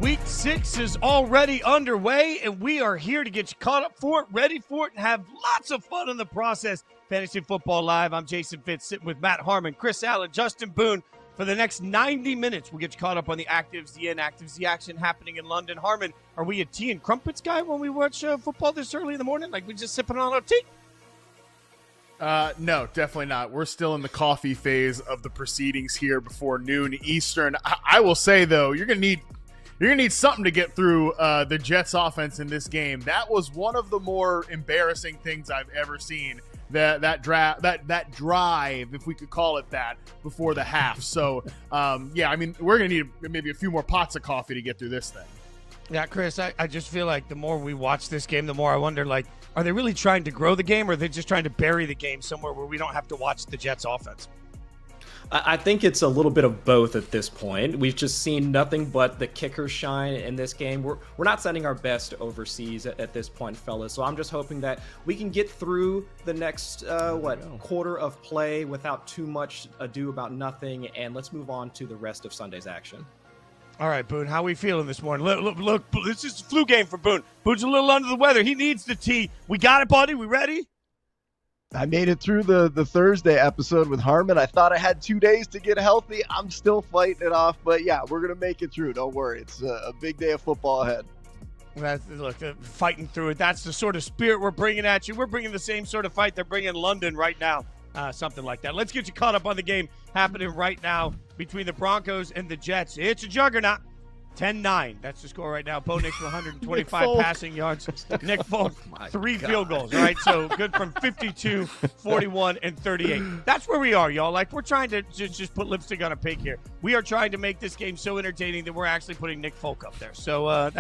Week 6 is already underway, and we are here to get you caught up for it, ready for it, and have lots of fun in the process. Fantasy Football Live. I'm Jason Fitz, sitting with Matt Harmon, Chris Allen, Justin Boone. For the next 90 minutes, we'll get you caught up on the actives, the inactives, the action happening in London. Harmon, are we a tea and crumpets guy when we watch football this early in the morning? Like we just sipping on our tea? No, definitely not. We're still in the coffee phase of the proceedings here before noon Eastern. I will say, though, you're gonna need something to get through the Jets offense in this game. That was one of the more embarrassing things I've ever seen. That drive, if we could call it that, before the half. So, yeah, I mean, we're gonna need maybe a few more pots of coffee to get through this thing. Yeah, Chris, I just feel like the more we watch this game, the more I wonder, like, are they really trying to grow the game, or are they just trying to bury the game somewhere where we don't have to watch the Jets offense? I think it's a little bit of both at this point. We've just seen nothing but the kickers shine in this game. We're not sending our best overseas at this point, fellas. So I'm just hoping that we can get through the next quarter of play without too much ado about nothing, and let's move on to the rest of Sunday's action. All right, Boone, how are we feeling this morning? Look, this is a flu game for Boone. Boone's a little under the weather. He needs the tea. We got it, buddy. We ready? I made it through the Thursday episode with Harmon. I thought I had 2 days to get healthy. I'm still fighting it off, but yeah, we're going to make it through. Don't worry. It's a big day of football ahead. Look, fighting through it. That's the sort of spirit we're bringing at you. We're bringing the same sort of fight they're bringing in London right now. Something like that. Let's get you caught up on the game happening right now between the Broncos and the Jets. It's a juggernaut. 10-9. That's the score right now. Bo Nix with 125 passing yards. Nick Folk, 3 field goals. All right, so good from 52, 41, and 38. That's where we are, y'all. Like, we're trying to just put lipstick on a pig here. We are trying to make this game so entertaining that we're actually putting Nick Folk up there. So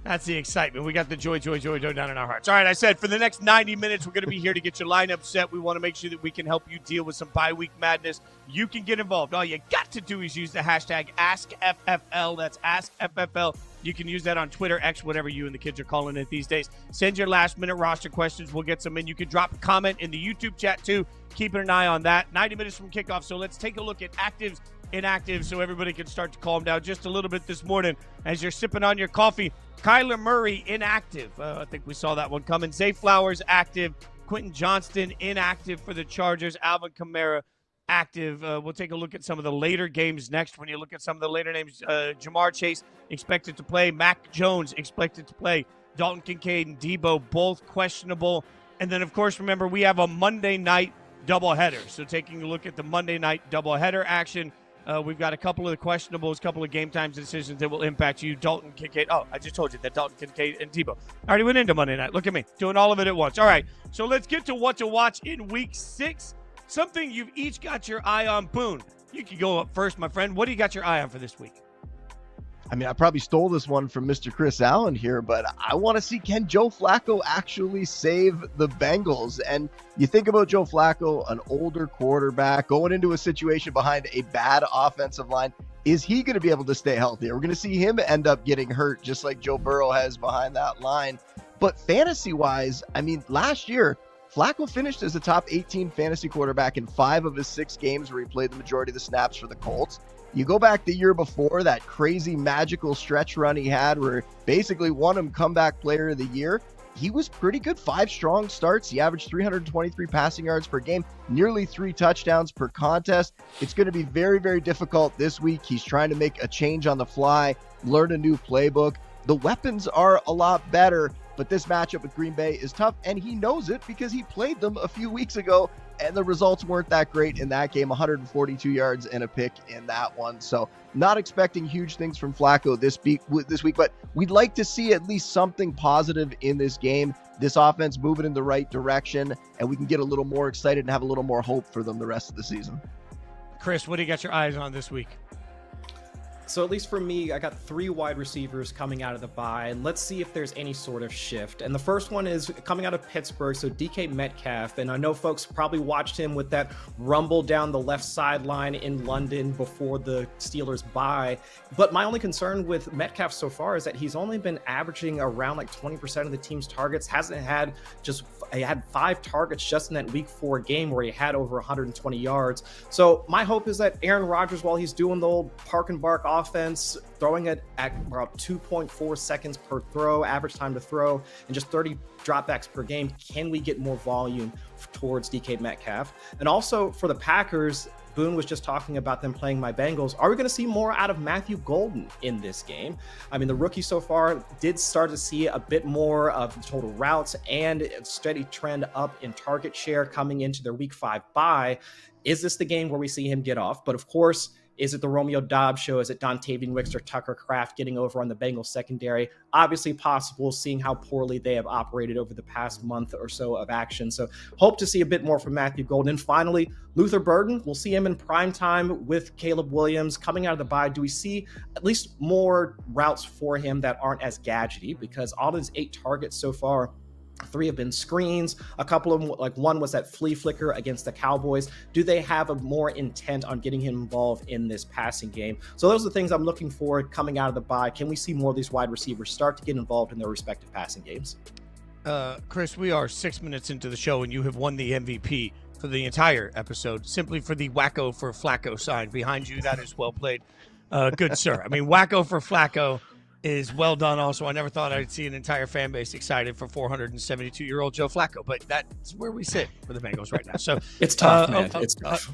that's the excitement. We got the joy down in our hearts. All right, I said for the next 90 minutes, we're going to be here to get your lineup set. We want to make sure that we can help you deal with some bye-week madness. You can get involved. All you got to do is use the hashtag AskFFL. That's AskFFL. You can use that on Twitter, X, whatever you and the kids are calling it these days. Send your last-minute roster questions. We'll get some in. You can drop a comment in the YouTube chat, too. Keeping an eye on that. 90 minutes from kickoff, so let's take a look at actives, inactives, so everybody can start to calm down just a little bit this morning as you're sipping on your coffee. Kyler Murray, inactive. I think we saw that one coming. Zay Flowers, active. Quentin Johnston, inactive for the Chargers. Alvin Kamara, active. We'll take a look at some of the later games next. When you look at some of the later names, Jamar Chase expected to play. Mac Jones expected to play. Dalton Kincaid and Debo, both questionable. And then, of course, remember, we have a Monday night doubleheader. So taking a look at the Monday night doubleheader action, we've got a couple of the questionables, a couple of game time decisions that will impact you. Dalton Kincaid. Oh, I just told you that Dalton Kincaid and Debo. I already went into Monday night. Look at me, doing all of it at once. All right, so let's get to what to watch in Week 6. Something you've each got your eye on. Boone, you can go up first, my friend. What do you got your eye on for this week? I mean, I probably stole this one from Mr. Chris Allen here, but I want to see, can Joe Flacco actually save the Bengals? And you think about Joe Flacco, an older quarterback, going into a situation behind a bad offensive line. Is he going to be able to stay healthy? We're going to see him end up getting hurt just like Joe Burrow has behind that line. But fantasy-wise, I mean, last year, Flacco finished as a top 18 fantasy quarterback in 5 of his 6 games where he played the majority of the snaps for the Colts. You go back the year before, that crazy magical stretch run he had where basically won him comeback player of the year. He was pretty good. 5 strong starts. He averaged 323 passing yards per game, nearly 3 touchdowns per contest. It's going to be very, very difficult this week. He's trying to make a change on the fly, learn a new playbook. The weapons are a lot better, but this matchup with Green Bay is tough, and he knows it because he played them a few weeks ago, and the results weren't that great in that game. 142 yards and a pick in that one. So not expecting huge things from Flacco this week, but we'd like to see at least something positive in this game. This offense moving in the right direction, and we can get a little more excited and have a little more hope for them the rest of the season. Chris, what do you got your eyes on this week? So at least for me, I got 3 wide receivers coming out of the bye, and let's see if there's any sort of shift. And the first one is coming out of Pittsburgh, so DK Metcalf. And I know folks probably watched him with that rumble down the left sideline in London before the Steelers bye. But my only concern with Metcalf so far is that he's only been averaging around like 20% of the team's targets, hasn't had just He had 5 targets just in that week 4 game where he had over 120 yards. So my hope is that Aaron Rodgers, while he's doing the old park and bark offense, throwing it at about 2.4 seconds per throw, average time to throw, and just 30 dropbacks per game, can we get more volume towards DK Metcalf? And also for the Packers, Boone was just talking about them playing my Bengals. Are we going to see more out of Matthew Golden in this game? I mean, the rookie so far did start to see a bit more of the total routes and a steady trend up in target share coming into their week 5 bye. Is this the game where we see him get off? But of course, is it the Romeo Dobbs show? Is it Dontavian Wicks or Tucker Kraft getting over on the Bengals secondary? Obviously possible, seeing how poorly they have operated over the past month or so of action. So hope to see a bit more from Matthew Golden. And finally, Luther Burden. We'll see him in prime time with Caleb Williams coming out of the bye. Do we see at least more routes for him that aren't as gadgety? Because all his 8 targets so far, 3 have been screens. A couple of them, like one was that flea flicker against the Cowboys. Do they have a more intent on getting him involved in this passing game? So those are the things I'm looking for coming out of the bye. Can we see more of these wide receivers start to get involved in their respective passing games? Chris, we are 6 minutes into the show and you have won the MVP for the entire episode simply for the wacko for Flacco sign behind you. That is well played. Good, sir. I mean, wacko for Flacco is well done. Also, I never thought I'd see an entire fan base excited for 472-year-old Joe Flacco, but that's where we sit for the Bengals right now. So it's tough, man. It's tough.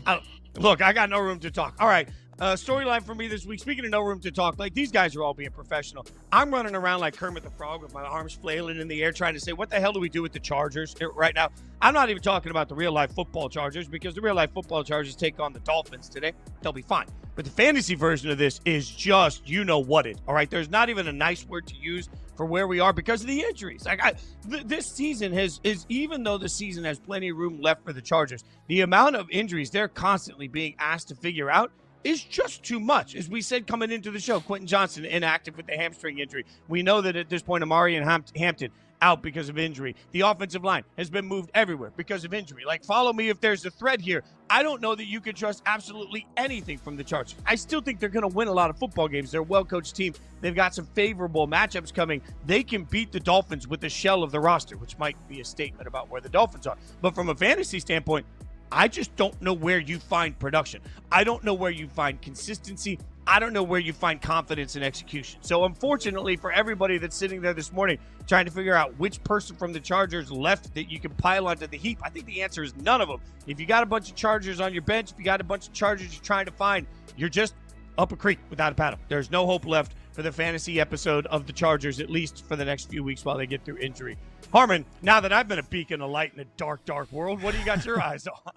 Look, I got no room to talk. All right. Storyline for me this week. Speaking of no room to talk, like these guys are all being professional. I'm running around like Kermit the Frog with my arms flailing in the air trying to say, what the hell do we do with the Chargers right now? I'm not even talking about the real-life football Chargers because the real-life football Chargers take on the Dolphins today. They'll be fine. But the fantasy version of this is just you-know-what-it, all right? There's not even a nice word to use for where we are because of the injuries. Like this season is even though the season has plenty of room left for the Chargers, the amount of injuries they're constantly being asked to figure out is just too much. As we said coming into the show, Quentin Johnson inactive with the hamstring injury. We know that at this point, Amari and Hampton out because of injury. The offensive line has been moved everywhere because of injury. Like, follow me if there's a thread here. I don't know that you can trust absolutely anything from the Chargers. I still think they're going to win a lot of football games. They're a well-coached team. They've got some favorable matchups coming. They can beat the Dolphins with the shell of the roster, which might be a statement about where the Dolphins are. But from a fantasy standpoint, I just don't know where you find production. I don't know where you find consistency. I don't know where you find confidence and execution. So unfortunately for everybody that's sitting there this morning trying to figure out which person from the Chargers left that you can pile onto the heap, I think the answer is none of them. If you got a bunch of Chargers on your bench, if you got a bunch of Chargers you're trying to find, you're just up a creek without a paddle. There's no hope left for the fantasy episode of the Chargers, at least for the next few weeks while they get through injury. Harmon, now that I've been a beacon of light in a dark, dark world, what do you got your eyes on?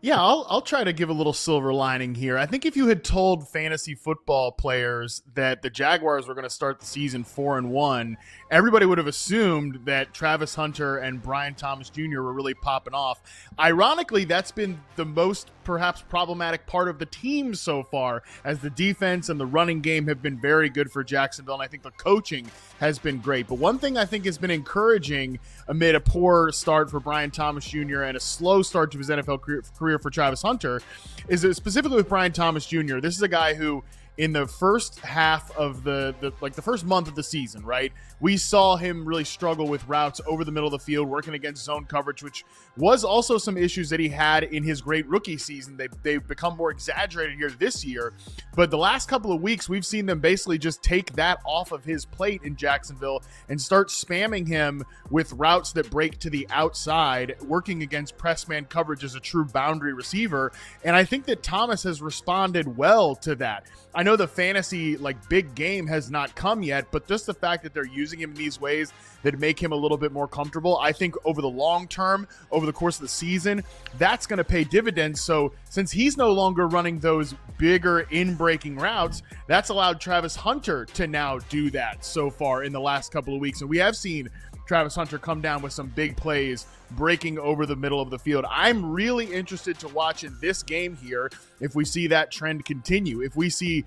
Yeah, I'll try to give a little silver lining here. I think if you had told fantasy football players that the Jaguars were going to start the season 4-1, everybody would have assumed that Travis Hunter and Brian Thomas Jr. were really popping off. Ironically, that's been the most perhaps problematic part of the team so far, as the defense and the running game have been very good for Jacksonville, and I think the coaching has been great. But one thing I think has been encouraging amid a poor start for Brian Thomas Jr. and a slow start to his NFL career for Travis Hunter is that specifically with Brian Thomas Jr., this is a guy who in the first half of the first month of the season, right, we saw him really struggle with routes over the middle of the field, working against zone coverage, which was also some issues that he had in his great rookie season. They've become more exaggerated here this year, but the last couple of weeks, we've seen them basically just take that off of his plate in Jacksonville and start spamming him with routes that break to the outside, working against press man coverage as a true boundary receiver, and I think that Thomas has responded well to that. I know the fantasy big game has not come yet, but just the fact that they're using him in these ways that make him a little bit more comfortable, I think over the long term, over the course of the season, that's going to pay dividends. So since he's no longer running those bigger in-breaking routes, that's allowed Travis Hunter to now do that so far in the last couple of weeks. And we have seen Travis Hunter come down with some big plays breaking over the middle of the field. I'm really interested to watch in this game here if we see that trend continue. If we see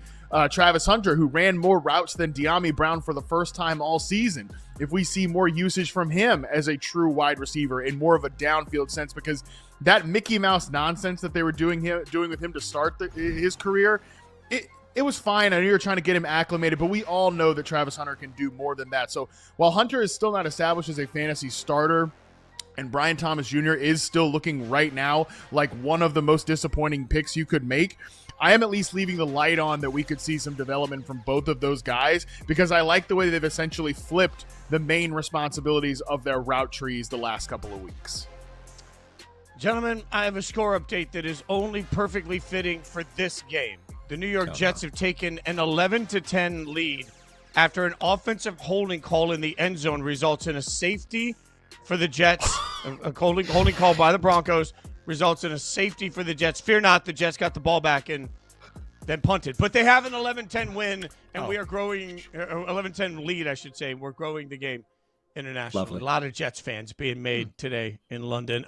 Travis Hunter, who ran more routes than De'Ami Brown for the first time all season, if we see more usage from him as a true wide receiver in more of a downfield sense, because that Mickey Mouse nonsense that they were doing with him to start his career, it was fine. I know you're trying to get him acclimated, but we all know that Travis Hunter can do more than that. So while Hunter is still not established as a fantasy starter, and Brian Thomas Jr. is still looking right now like one of the most disappointing picks you could make, I am at least leaving the light on that we could see some development from both of those guys, because I like the way they've essentially flipped the main responsibilities of their route trees the last couple of weeks. Gentlemen, I have a score update that is only perfectly fitting for this game. The New York Jets have taken an 11-10 lead after an offensive holding call in the end zone results in a safety for the Jets. A holding call by the Broncos results in a safety for the Jets. Fear not, the Jets got the ball back and then punted. But they have an 11-10 win, and we are growing 11-10 lead, I should say. We're growing the game internationally. Lovely. A lot of Jets fans being made today in London.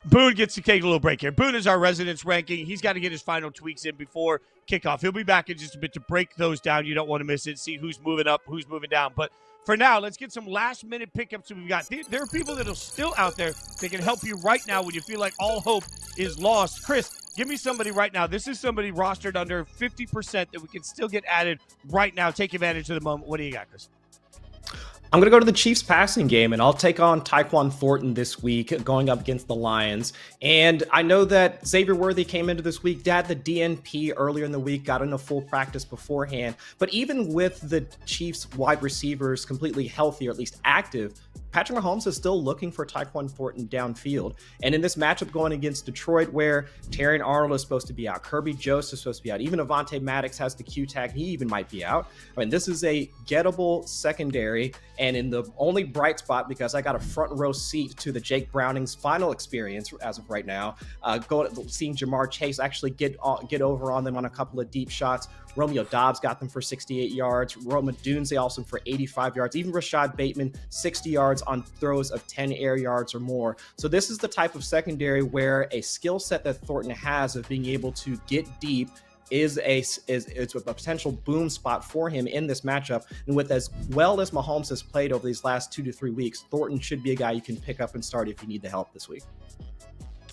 Boone gets to take a little break here. Boone is our residence ranking. He's got to get his final tweaks in before kickoff. He'll be back in just a bit to break those down. You don't want to miss it, see who's moving up, who's moving down. But for now, let's get some last-minute pickups that we've got. There are people that are still out there that can help you right now when you feel like all hope is lost. Chris, give me somebody right now. This is somebody rostered under 50% that we can still get added right now. Take advantage of the moment. What do you got, Chris? I'm going to go to the Chiefs passing game, and I'll take on Tyquan Thornton this week going up against the Lions. And I know that Xavier Worthy came into this week, had the DNP earlier in the week, got into full practice beforehand. But even with the Chiefs wide receivers completely healthy, or at least active, Patrick Mahomes is still looking for Tyquan Thornton downfield. And in this matchup going against Detroit, where Terrion Arnold is supposed to be out, Kirby Joseph is supposed to be out, even Avonte Maddox has the Q tag, he even might be out. I mean, this is a gettable secondary. And in the only bright spot, because I got a front row seat to the Jake Browning's final experience as of right now, seeing Jamar Chase actually get over on them on a couple of deep shots. Romeo Doubs got them for 68 yards. Roma Dunze also for 85 yards. Even Rashad Bateman, 60 yards on throws of 10 air yards or more. So this is the type of secondary where a skill set that Thornton has of being able to get deep is a potential boom spot for him in this matchup. And with as well as Mahomes has played over these last 2 to 3 weeks, Thornton should be a guy you can pick up and start if you need the help this week.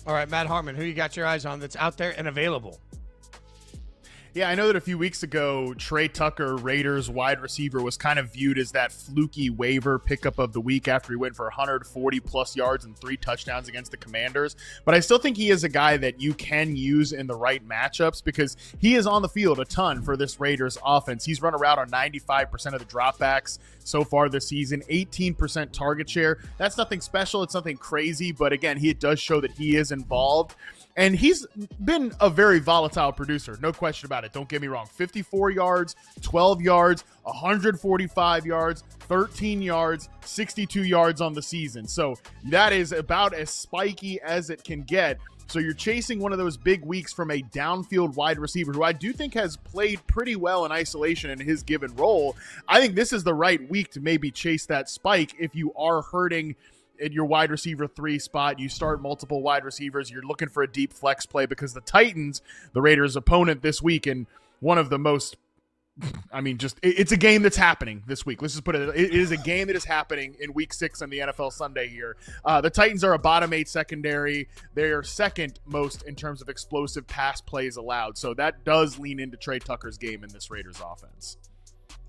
All right, Matt Harmon, who you got your eyes on that's out there and available? Yeah, I know that a few weeks ago, Tre Tucker, Raiders wide receiver, was kind of viewed as that fluky waiver pickup of the week after he went for 140-plus yards and 3 touchdowns against the Commanders. But I still think he is a guy that you can use in the right matchups because he is on the field a ton for this Raiders offense. He's run a route on 95% of the dropbacks so far this season, 18% target share. That's nothing special. It's nothing crazy. But again, it does show that he is involved. And he's been a very volatile producer, no question about it. Don't get me wrong. 54 yards, 12 yards, 145 yards, 13 yards, 62 yards on the season. So that is about as spiky as it can get. So you're chasing one of those big weeks from a downfield wide receiver who I do think has played pretty well in isolation in his given role. I think this is the right week to maybe chase that spike if you are hurting at your wide receiver 3 spot. You start multiple wide receivers. You're looking for a deep flex play because the Titans, the Raiders' opponent this week, and one of the most, it's a game that's happening this week. Let's just put it. It is a game that is happening in week 6 on the NFL Sunday here. The Titans are a bottom 8 secondary. They are second most in terms of explosive pass plays allowed. So that does lean into Tre Tucker's game in this Raiders offense.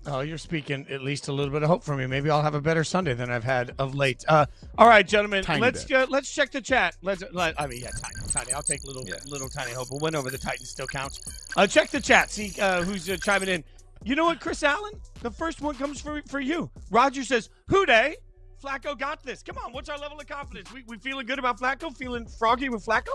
Oh, you're speaking at least a little bit of hope for me. Maybe I'll have a better Sunday than I've had of late. All right, gentlemen, let's check the chat. Tiny. I'll take little tiny hope. A win over the Titans still counts. Check the chat. See who's chiming in. You know what, Chris Allen? The first one comes for you. Roger says, "Who dey? Flacco got this. Come on, what's our level of confidence? We feeling good about Flacco? Feeling froggy with Flacco?"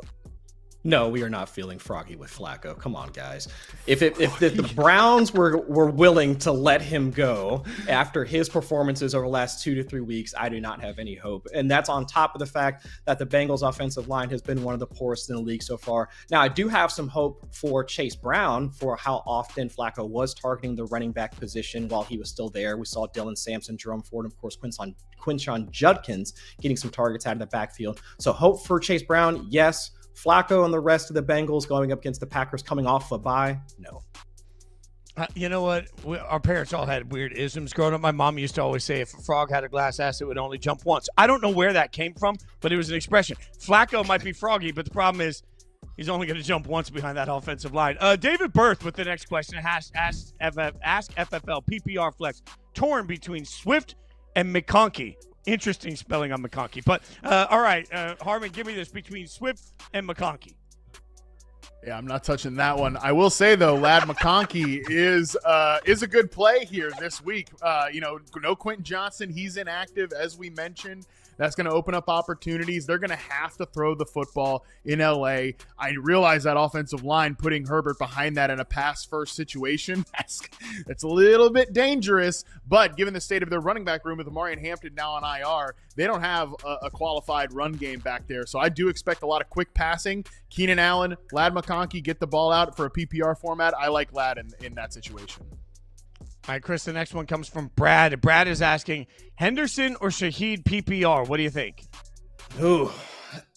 No, we are not feeling froggy with Flacco. Come on, guys. If the Browns were willing to let him go after his performances over the last 2 to 3 weeks, I do not have any hope. And that's on top of the fact that the Bengals offensive line has been one of the poorest in the league so far. Now, I do have some hope for Chase Brown for how often Flacco was targeting the running back position while he was still there. We saw Dylan Sampson, Jerome Ford, and of course, Quinshon Judkins getting some targets out of the backfield. So hope for Chase Brown, yes. Flacco and the rest of the Bengals going up against the Packers coming off a bye? No. You know what? Our parents all had weird isms growing up. My mom used to always say if a frog had a glass ass, it would only jump once. I don't know where that came from, but it was an expression. Flacco might be froggy, but the problem is he's only going to jump once behind that offensive line. David Berth with the next question. Ask FFL PPR flex. Torn between Swift and McConkey. Interesting spelling on McConkey. But, all right, Harmon, give me this between Swift and McConkey. Yeah, I'm not touching that one. I will say, though, Lad McConkey is a good play here this week. No Quentin Johnson. He's inactive, as we mentioned. That's going to open up opportunities. They're going to have to throw the football in L.A. I realize that offensive line, putting Herbert behind that in a pass-first situation, that's a little bit dangerous. But given the state of their running back room with Amari and Hampton now on IR, they don't have a qualified run game back there. So I do expect a lot of quick passing. Keenan Allen, Lad McConkey, get the ball out for a PPR format. I like Lad in that situation. All right, Chris, the next one comes from Brad. Brad is asking, Henderson or Shaheed PPR? What do you think? Ooh,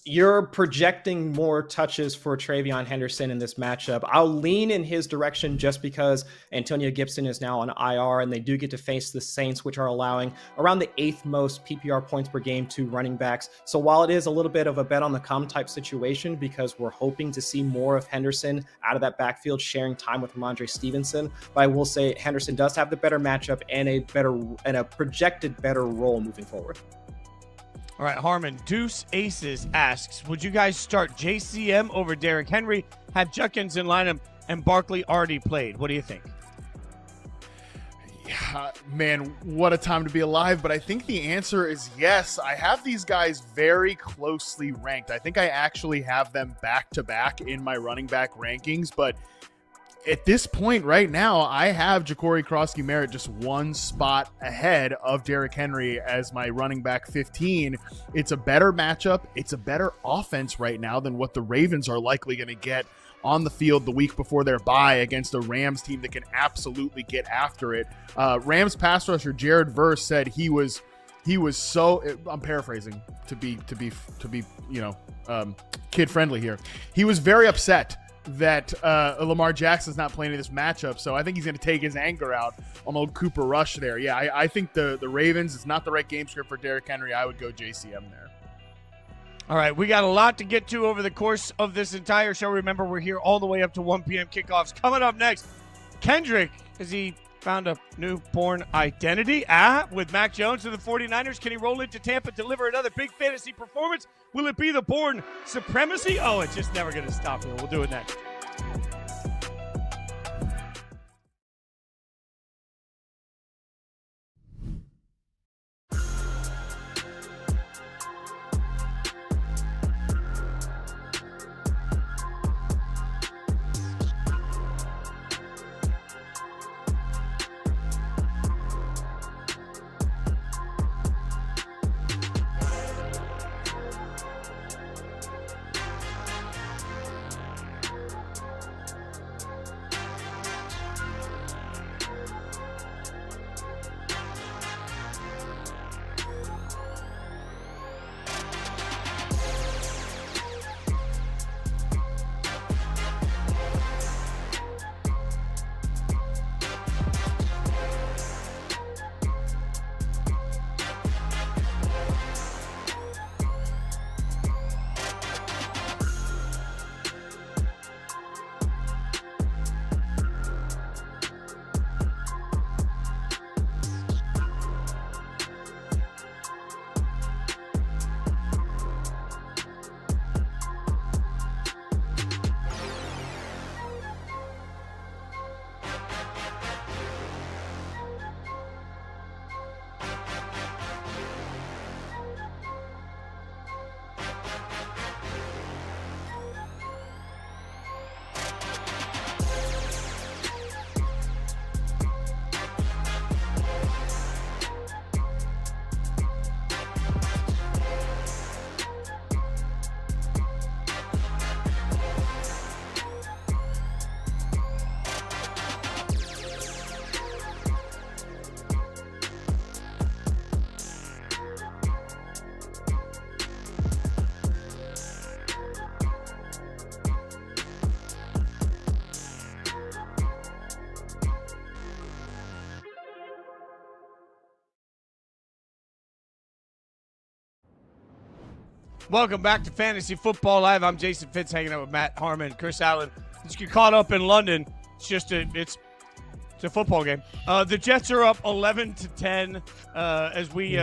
you're projecting more touches for TreVeyon Henderson in this matchup. I'll lean in his direction just because Antonio Gibson is now on IR, and they do get to face the Saints, which are allowing around the 8th most PPR points per game to running backs. So while it is a little bit of a bet on the come type situation, because we're hoping to see more of Henderson out of that backfield sharing time with Ramondre Stevenson, but I will say Henderson does have the better matchup and a projected better role moving forward. All right, Harmon, Deuce Aces asks, would you guys start JCM over Derrick Henry, have Judkins in lineup, and Barkley already played? What do you think? Yeah, man, what a time to be alive. But I think the answer is yes. I have these guys very closely ranked. I think I actually have them back-to-back in my running back rankings, but at this point right now, I have Ja'Cory Krosky-Merritt just one spot ahead of Derrick Henry as my running back 15. It's a better matchup. It's a better offense right now than what the Ravens are likely going to get on the field the week before their bye against a Rams team that can absolutely get after it. Rams pass rusher Jared Verse said he was so, I'm paraphrasing to be kid friendly here. He was very upset that Lamar Jackson's not playing in this matchup, so I think he's going to take his anger out on old Cooper Rush there. Yeah, I think the Ravens is not the right game script for Derrick Henry. I would go JCM there. All right, we got a lot to get to over the course of this entire show. Remember, we're here all the way up to 1 p.m. kickoffs. Coming up next, Kendrick, has he found a newborn identity? With Mac Jones and the 49ers, can he roll into Tampa, deliver another big fantasy performance? Will it be the Bourne supremacy? Oh, it's just never going to stop here. We'll do it next. Welcome back to Fantasy Football Live. I'm Jason Fitz, hanging out with Matt Harmon, Chris Allen. Just get caught up in London. It's It's a football game. The Jets are up 11-10. As we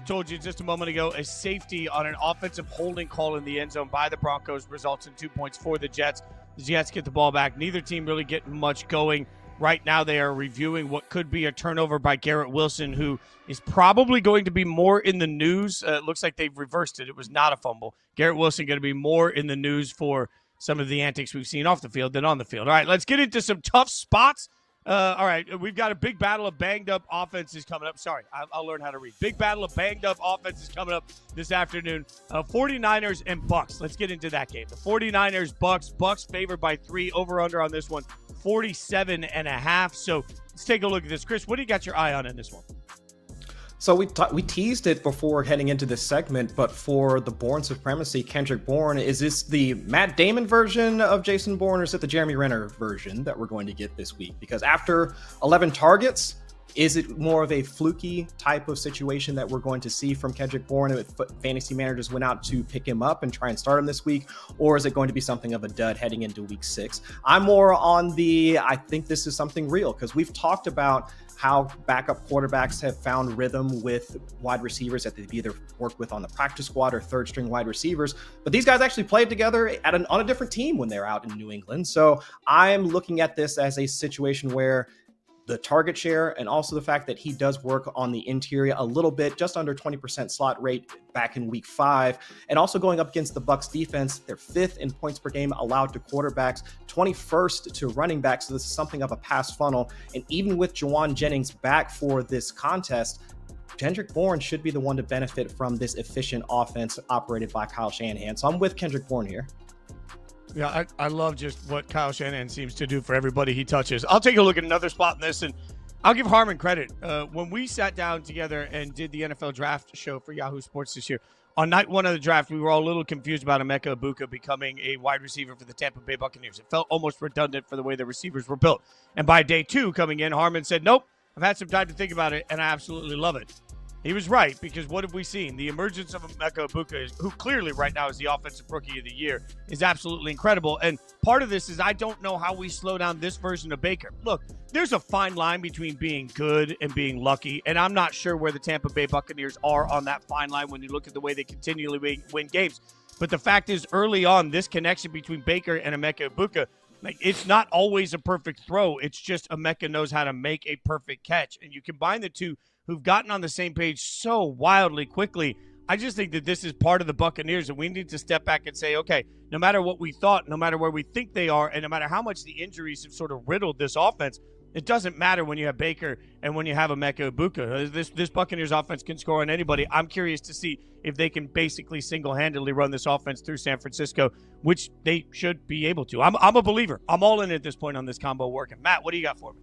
told you just a moment ago, a safety on an offensive holding call in the end zone by the Broncos results in 2 points for the Jets. The Jets get the ball back. Neither team really getting much going. Right now they are reviewing what could be a turnover by Garrett Wilson, who is probably going to be more in the news. It looks like they've reversed it. It was not a fumble. Garrett Wilson going to be more in the news for some of the antics we've seen off the field than on the field. All right, let's get into some tough spots. All right, we've got a big battle of banged-up offenses coming up. Sorry, I'll learn how to read. Big battle of banged-up offenses coming up this afternoon. 49ers and Bucs. Let's get into that game. The 49ers, Bucs favored by 3. Over-under on this one, 47.5. So let's take a look at this. Chris, what do you got your eye on in this one? So we teased it before heading into this segment, but for the Bourne supremacy, Kendrick Bourne, is this the Matt Damon version of Jason Bourne, or is it the Jeremy Renner version that we're going to get this week? Because after 11 targets, is it more of a fluky type of situation that we're going to see from Kendrick Bourne if fantasy managers went out to pick him up and try and start him this week? Or is it going to be something of a dud heading into week 6? I'm more on I think this is something real, because we've talked about how backup quarterbacks have found rhythm with wide receivers that they've either worked with on the practice squad or third string wide receivers. But these guys actually played together on a different team when they're out in New England. So I'm looking at this as a situation where the target share and also the fact that he does work on the interior a little bit, just under 20% slot rate back in week 5. And also going up against the Bucs defense, they're 5th in points per game allowed to quarterbacks, 21st to running backs. So this is something of a pass funnel. And even with Juwan Jennings back for this contest, Kendrick Bourne should be the one to benefit from this efficient offense operated by Kyle Shanahan. So I'm with Kendrick Bourne here. Yeah, I love just what Kyle Shanahan seems to do for everybody he touches. I'll take a look at another spot in this, and I'll give Harmon credit. When we sat down together and did the NFL draft show for Yahoo Sports this year, on night 1 of the draft, we were all a little confused about Emeka Egbuka becoming a wide receiver for the Tampa Bay Buccaneers. It felt almost redundant for the way the receivers were built. And by day 2 coming in, Harmon said, nope, I've had some time to think about it, and I absolutely love it. He was right, because what have we seen? The emergence of Emeka Egbuka, who clearly right now is the offensive rookie of the year, is absolutely incredible. And part of this is I don't know how we slow down this version of Baker. Look, there's a fine line between being good and being lucky, and I'm not sure where the Tampa Bay Buccaneers are on that fine line when you look at the way they continually win games. But the fact is, early on, this connection between Baker and Emeka Egbuka, it's not always a perfect throw. It's just Emeka knows how to make a perfect catch. And you combine the two, who've gotten on the same page so wildly quickly. I just think that this is part of the Buccaneers, and we need to step back and say, okay, no matter what we thought, no matter where we think they are, and no matter how much the injuries have sort of riddled this offense, it doesn't matter when you have Baker and when you have Emeka Egbuka. This Buccaneers offense can score on anybody. I'm curious to see if they can basically single-handedly run this offense through San Francisco, which they should be able to. I'm a believer. I'm all in at this point on this combo working. Matt, what do you got for me?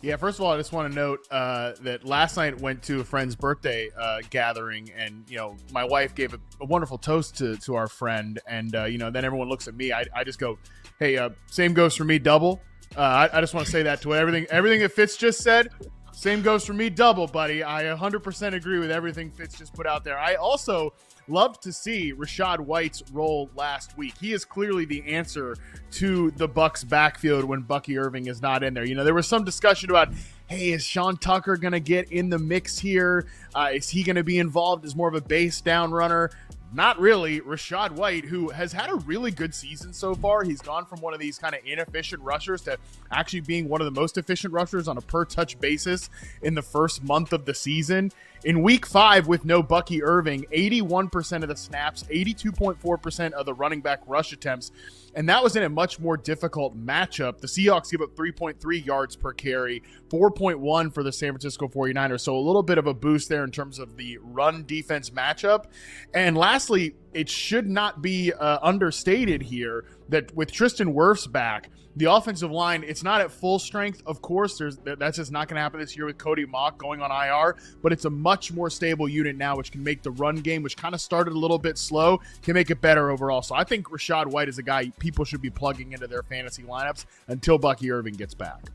Yeah, first of all, I just want to note that last night went to a friend's birthday gathering, and my wife gave a wonderful toast to our friend, and then everyone looks at me. I just go, hey, same goes for me, double. I just want to say that to everything that Fitz just said. Same goes for me, double, buddy. I 100% agree with everything Fitz just put out there. I also loved to see Rachaad White's role last week. He is clearly the answer to the Bucs backfield when Bucky Irving is not in there. There was some discussion about, hey, is Sean Tucker going to get in the mix here? Is he going to be involved as more of a base down runner? Not really. Rachaad White, who has had a really good season so far, he's gone from one of these kind of inefficient rushers to actually being one of the most efficient rushers on a per-touch basis in the first month of the season. In week 5 with no Bucky Irving, 81% of the snaps, 82.4% of the running back rush attempts, and that was in a much more difficult matchup. The Seahawks give up 3.3 yards per carry, 4.1 for the San Francisco 49ers, so a little bit of a boost there in terms of the run defense matchup. And lastly, it should not be understated here that with Tristan Wirfs back, the offensive line, it's not at full strength. Of course, that's just not going to happen this year with Cody Mock going on IR, but it's a much more stable unit now, which can make the run game, which kind of started a little bit slow, can make it better overall. So I think Rachaad White is a guy people should be plugging into their fantasy lineups until Bucky Irving gets back.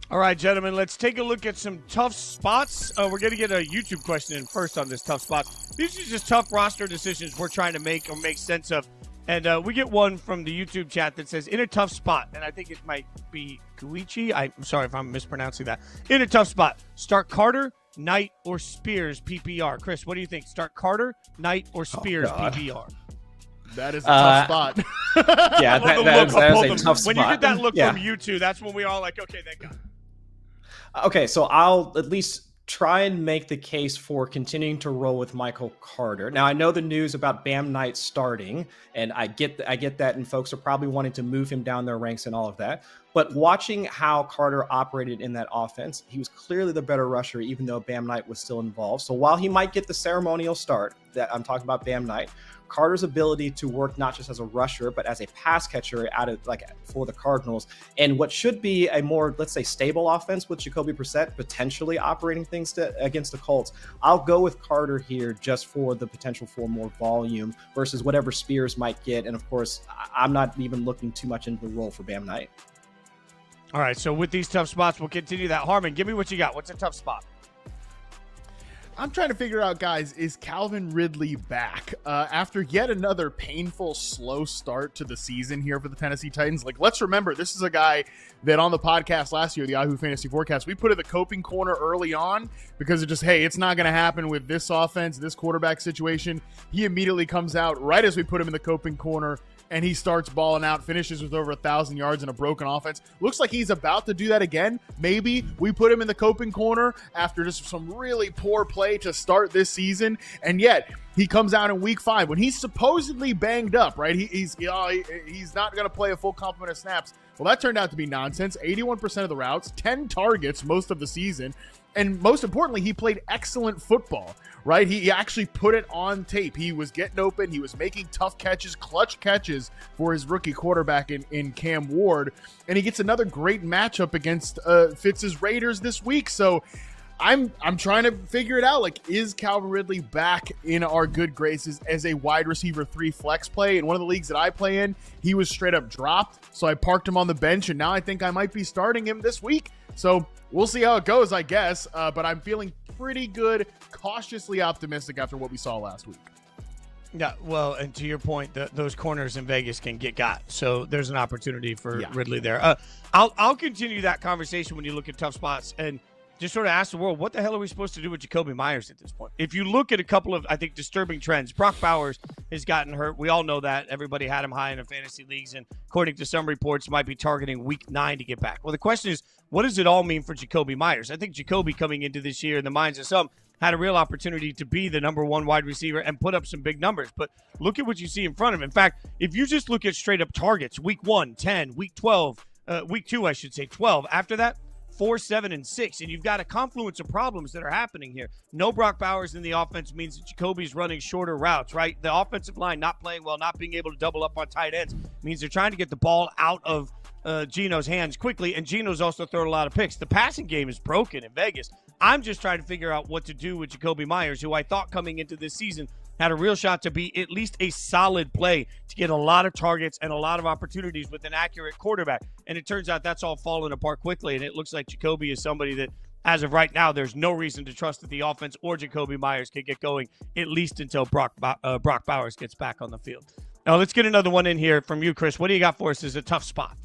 All right, gentlemen, let's take a look at some tough spots. We're going to get a YouTube question in first on this tough spot. These are just tough roster decisions we're trying to make or make sense of And we get one from the YouTube chat that says, in a tough spot, and I think it might be Kuichi. I'm sorry if I'm mispronouncing that. In a tough spot, start Carter, Knight, or Spears PPR. Chris, what do you think? Start Carter, Knight, or Spears PPR? That is a tough spot. Yeah, that is a tough spot. When you get that look from you two, that's when we all like, okay, thank God. Okay, so I'll at least try and make the case for continuing to roll with Michael Carter. Now, I know the news about Bam Knight starting, and I get that, and folks are probably wanting to move him down their ranks and all of that. But watching how Carter operated in that offense, he was clearly the better rusher, even though Bam Knight was still involved. So while he might get the ceremonial start, that I'm talking about Bam Knight, Carter's ability to work not just as a rusher, but as a pass catcher for the Cardinals, and what should be a more, let's say, stable offense with Jacoby Brissett potentially operating things against the Colts. I'll go with Carter here just for the potential for more volume versus whatever Spears might get. And of course, I'm not even looking too much into the role for Bam Knight. All right, so with these tough spots, we'll continue that. Harmon, give me what you got. What's a tough spot? I'm trying to figure out, guys, is Calvin Ridley back after yet another painful, slow start to the season here for the Tennessee Titans? Like, let's remember, this is a guy that on the podcast last year, the Yahoo Fantasy Forecast, we put in the coping corner early on because it just, hey, it's not going to happen with this offense, this quarterback situation. He immediately comes out right as we put him in the coping corner, and he starts balling out, finishes with over 1,000 yards in a broken offense. Looks like he's about to do that again. Maybe we put him in the coping corner after just some really poor play to start this season, and yet he comes out in week 5 when he's supposedly banged up, right? He's not going to play a full complement of snaps. Well, that turned out to be nonsense. 81% of the routes, 10 targets most of the season, and most importantly, he played excellent football, right? He actually put it on tape. He was getting open. He was making tough catches, clutch catches for his rookie quarterback in Cam Ward. And he gets another great matchup against Fitz's Raiders this week. So I'm trying to figure it out. Like, is Calvin Ridley back in our good graces as a wide receiver 3 flex play? In one of the leagues that I play in, he was straight up dropped. So I parked him on the bench, and now I think I might be starting him this week. So we'll see how it goes, I guess. But I'm feeling pretty good, cautiously optimistic after what we saw last week. Yeah, well, and to your point, those corners in Vegas can get got. So there's an opportunity for Ridley there. I'll continue that conversation when you look at tough spots and just sort of ask the world, what the hell are we supposed to do with Jacoby Myers at this point? If you look at a couple of, I think, disturbing trends, Brock Bowers has gotten hurt. We all know that. Everybody had him high in the fantasy leagues, and according to some reports, might be targeting week 9 to get back. Well, the question is, what does it all mean for Jacoby Myers? I think Jacoby coming into this year, in the minds of some, had a real opportunity to be the number 1 wide receiver and put up some big numbers. But look at what you see in front of him. In fact, if you just look at straight up targets, week 1, 10, week 12, week 2, I should say, 12. After that, 4, 7, and 6, and you've got a confluence of problems that are happening here. No Brock Bowers in the offense means that Jacoby's running shorter routes, right? The offensive line not playing well, not being able to double up on tight ends means they're trying to get the ball out of Geno's hands quickly, and Geno's also throwing a lot of picks. The passing game is broken in Vegas. I'm just trying to figure out what to do with Jacoby Myers, who I thought coming into this season had a real shot to be at least a solid play, to get a lot of targets and a lot of opportunities with an accurate quarterback. And it turns out that's all fallen apart quickly, and it looks like Jacoby is somebody that, as of right now, there's no reason to trust that the offense or Jacoby Myers can get going, at least until Brock Bowers gets back on the field. Now, let's get another one in here from you, Chris. What do you got for us as a tough spot?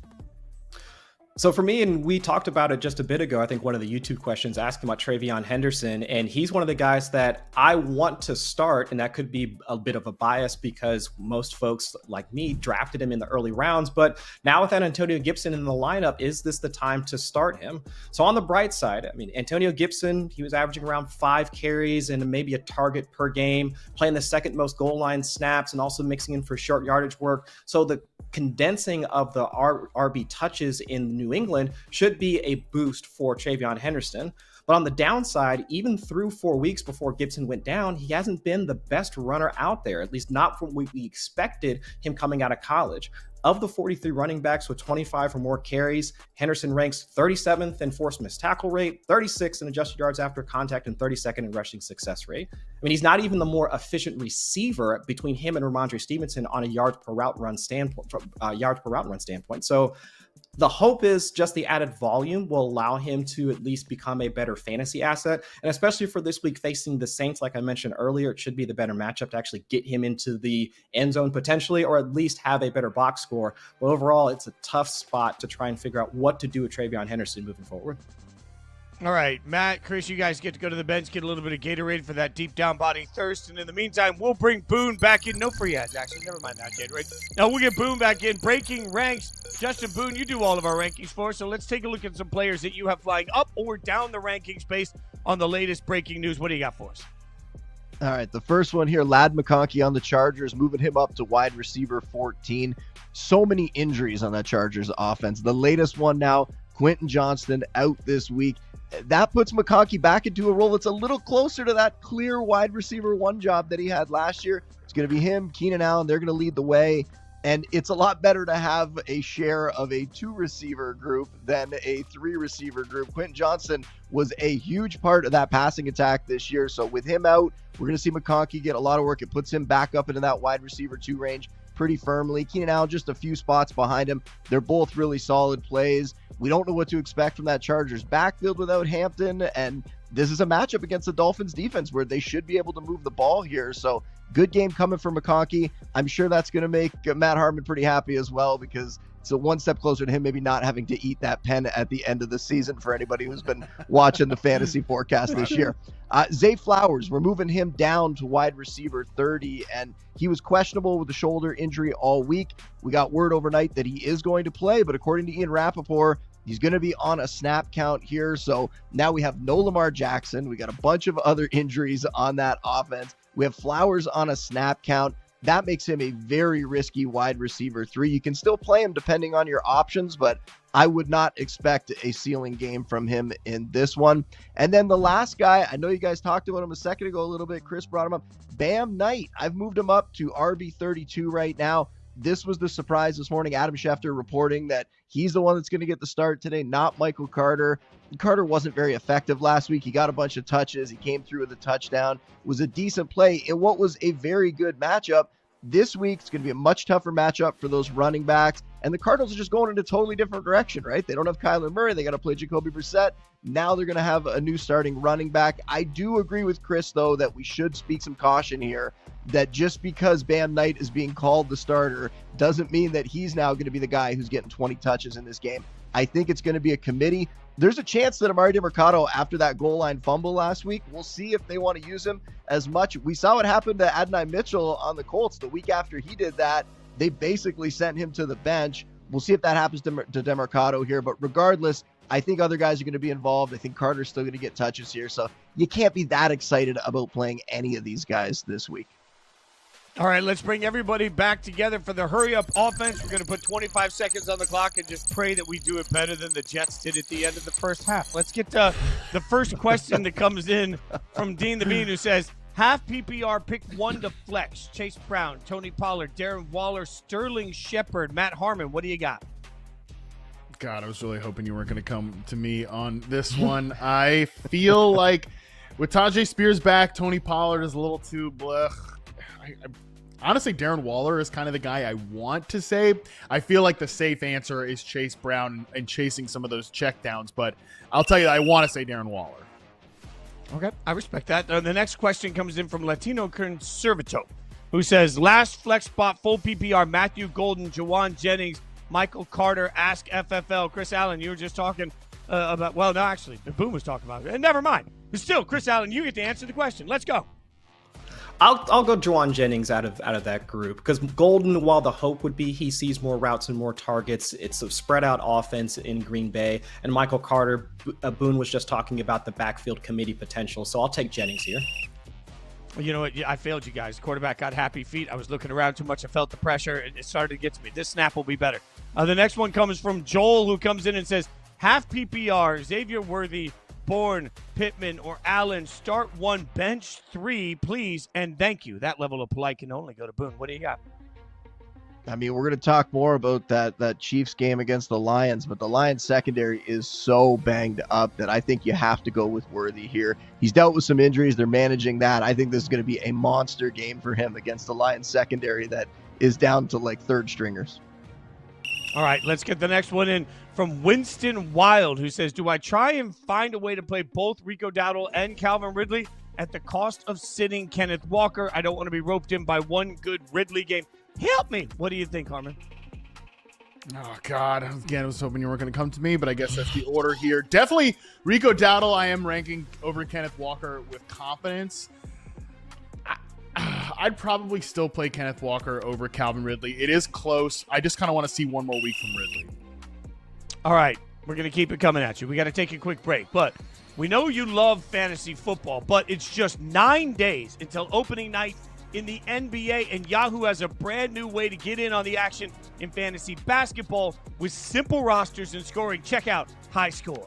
So for me, and we talked about it just a bit ago, I think one of the YouTube questions asking about TreVeyon Henderson, and he's one of the guys that I want to start, and that could be a bit of a bias because most folks like me drafted him in the early rounds, but now with that Antonio Gibson in the lineup, is this the time to start him? So on the bright side, I mean, Antonio Gibson, he was averaging around 5 carries and maybe a target per game, playing the second most goal line snaps and also mixing in for short yardage work. So the condensing of the RB touches in New England should be a boost for TreVeyon Henderson. But on the downside, even through 4 weeks before Gibson went down, he hasn't been the best runner out there, at least not from what we expected him coming out of college. Of the 43 running backs with 25 or more carries, Henderson ranks 37th in forced missed tackle rate, 36th in adjusted yards after contact, and 32nd in rushing success rate. I mean, he's not even the more efficient receiver between him and Ramondre Stevenson on a yards per route run standpoint. So The hope is just the added volume will allow him to at least become a better fantasy asset. And especially for this week facing the Saints, like I mentioned earlier, it should be the better matchup to actually get him into the end zone potentially, or at least have a better box score. But overall, it's a tough spot to try and figure out what to do with TreVeyon Henderson moving forward. All right, Matt, Chris, you guys get to go to the bench, get a little bit of Gatorade for that deep down body thirst. And in the meantime, we'll bring Boone back in. No free ads, actually. Never mind that, Gatorade. Now we'll get Boone back in. Breaking ranks. Justin Boone, you do all of our rankings for us. So let's take a look at some players that you have flying up or down the rankings based on the latest breaking news. What do you got for us? All right, the first one here, Ladd McConkey on the Chargers, moving him up to wide receiver 14. So many injuries on that Chargers offense. The latest one now, Quentin Johnston out this week. That puts McConkey back into a role that's a little closer to that clear wide receiver 1 job that he had last year. It's going to be him, Keenan Allen. They're going to lead the way. And it's a lot better to have a share of a 2-receiver group than a 3-receiver group. Quentin Johnston was a huge part of that passing attack this year. So with him out, we're going to see McConkey get a lot of work. It puts him back up into that wide receiver 2 range pretty firmly. Keenan Allen just a few spots behind him. They're both really solid plays. We don't know what to expect from that Chargers backfield without Hampton, and this is a matchup against the Dolphins defense where they should be able to move the ball here. So good game coming from McConkey. I'm sure that's going to make Matt Harmon pretty happy as well, because it's a one step closer to him maybe not having to eat that pen at the end of the season for anybody who's been watching the fantasy forecast this year. Zay Flowers, we're moving him down to wide receiver 30, and he was questionable with the shoulder injury all week. We got word overnight that he is going to play, but according to Ian Rappaport, he's going to be on a snap count here. So now we have no Lamar Jackson. We got a bunch of other injuries on that offense. We have Flowers on a snap count. That makes him a very risky wide receiver 3. You can still play him depending on your options, but I would not expect a ceiling game from him in this one. And then the last guy, I know you guys talked about him a second ago a little bit. Chris brought him up. Bam Knight. I've moved him up to RB32 right now. This was the surprise this morning. Adam Schefter reporting that he's the one that's going to get the start today, not Michael Carter. Carter wasn't very effective last week. He got a bunch of touches. He came through with a touchdown. It was a decent play in what was a very good matchup. This week, it's going to be a much tougher matchup for those running backs. And the Cardinals are just going in a totally different direction, right? They don't have Kyler Murray. They got to play Jacoby Brissett. Now they're going to have a new starting running back. I do agree with Chris, though, that we should speak some caution here, that just because Bam Knight is being called the starter doesn't mean that he's now going to be the guy who's getting 20 touches in this game. I think it's going to be a committee. There's a chance that Amari DiMercato, after that goal line fumble last week, we'll see if they want to use him as much. We saw what happened to Adonai Mitchell on the Colts the week after he did that. They basically sent him to the bench. We'll see if that happens to DiMercato here. But regardless, I think other guys are going to be involved. I think Carter's still going to get touches here. So you can't be that excited about playing any of these guys this week. All right, let's bring everybody back together for the hurry-up offense. We're going to put 25 seconds on the clock and just pray that we do it better than the Jets did at the end of the first half. Let's get to the first question that comes in from Dean the Bean, who says, half PPR, pick 1 to flex. Chase Brown, Tony Pollard, Darren Waller, Sterling Shepard, Matt Harmon. What do you got? God, I was really hoping you weren't going to come to me on this one. I feel like with Tajay Spears back, Tony Pollard is a little too blech. Honestly, Darren Waller is kind of the guy I want to say. I feel like the safe answer is Chase Brown and chasing some of those checkdowns, but I'll tell you, I want to say Darren Waller. Okay, I respect that. The next question comes in from Latino Conservato, who says, last flex spot, full PPR, Matthew Golden, Jawan Jennings, Michael Carter, Ask FFL. Chris Allen, you were just talking about, well, no, actually, Boone was talking about it. And never mind. But still, Chris Allen, you get to answer the question. Let's go. I'll go Jawan Jennings out of that group, because Golden, while the hope would be he sees more routes and more targets, it's a spread out offense in Green Bay. And Michael Carter, Boone was just talking about the backfield committee potential, so I'll take Jennings here. Well, you know what? I failed you guys. Quarterback got happy feet. I was looking around too much. I felt the pressure. It started to get to me. This snap will be better. The next one comes from Joel, who comes in and says, half PPR, Xavier Worthy, Bourne, Pittman, or Allen, start 1, bench 3, please, and thank you. That level of polite can only go to Boone. What do you got? I mean, we're going to talk more about that Chiefs game against the Lions, but the Lions secondary is so banged up that I think you have to go with Worthy here. He's dealt with some injuries. They're managing that. I think this is going to be a monster game for him against the Lions secondary that is down to like third stringers. All right, let's get the next one in from Winston Wild, who says, do I try and find a way to play both Rico Dowdle and Calvin Ridley at the cost of sitting Kenneth Walker? I don't want to be roped in by one good Ridley game. Help me. What do you think, Harmon? Oh, God. Again, I was hoping you weren't going to come to me, but I guess that's the order here. Definitely Rico Dowdle I am ranking over Kenneth Walker with confidence. I'd probably still play Kenneth Walker over Calvin Ridley. It is close. I just kind of want to see one more week from Ridley. All right. We're going to keep it coming at you. We got to take a quick break, but we know you love fantasy football, but it's just 9 days until opening night in the NBA, and Yahoo has a brand new way to get in on the action in fantasy basketball with simple rosters and scoring. Check out High Score.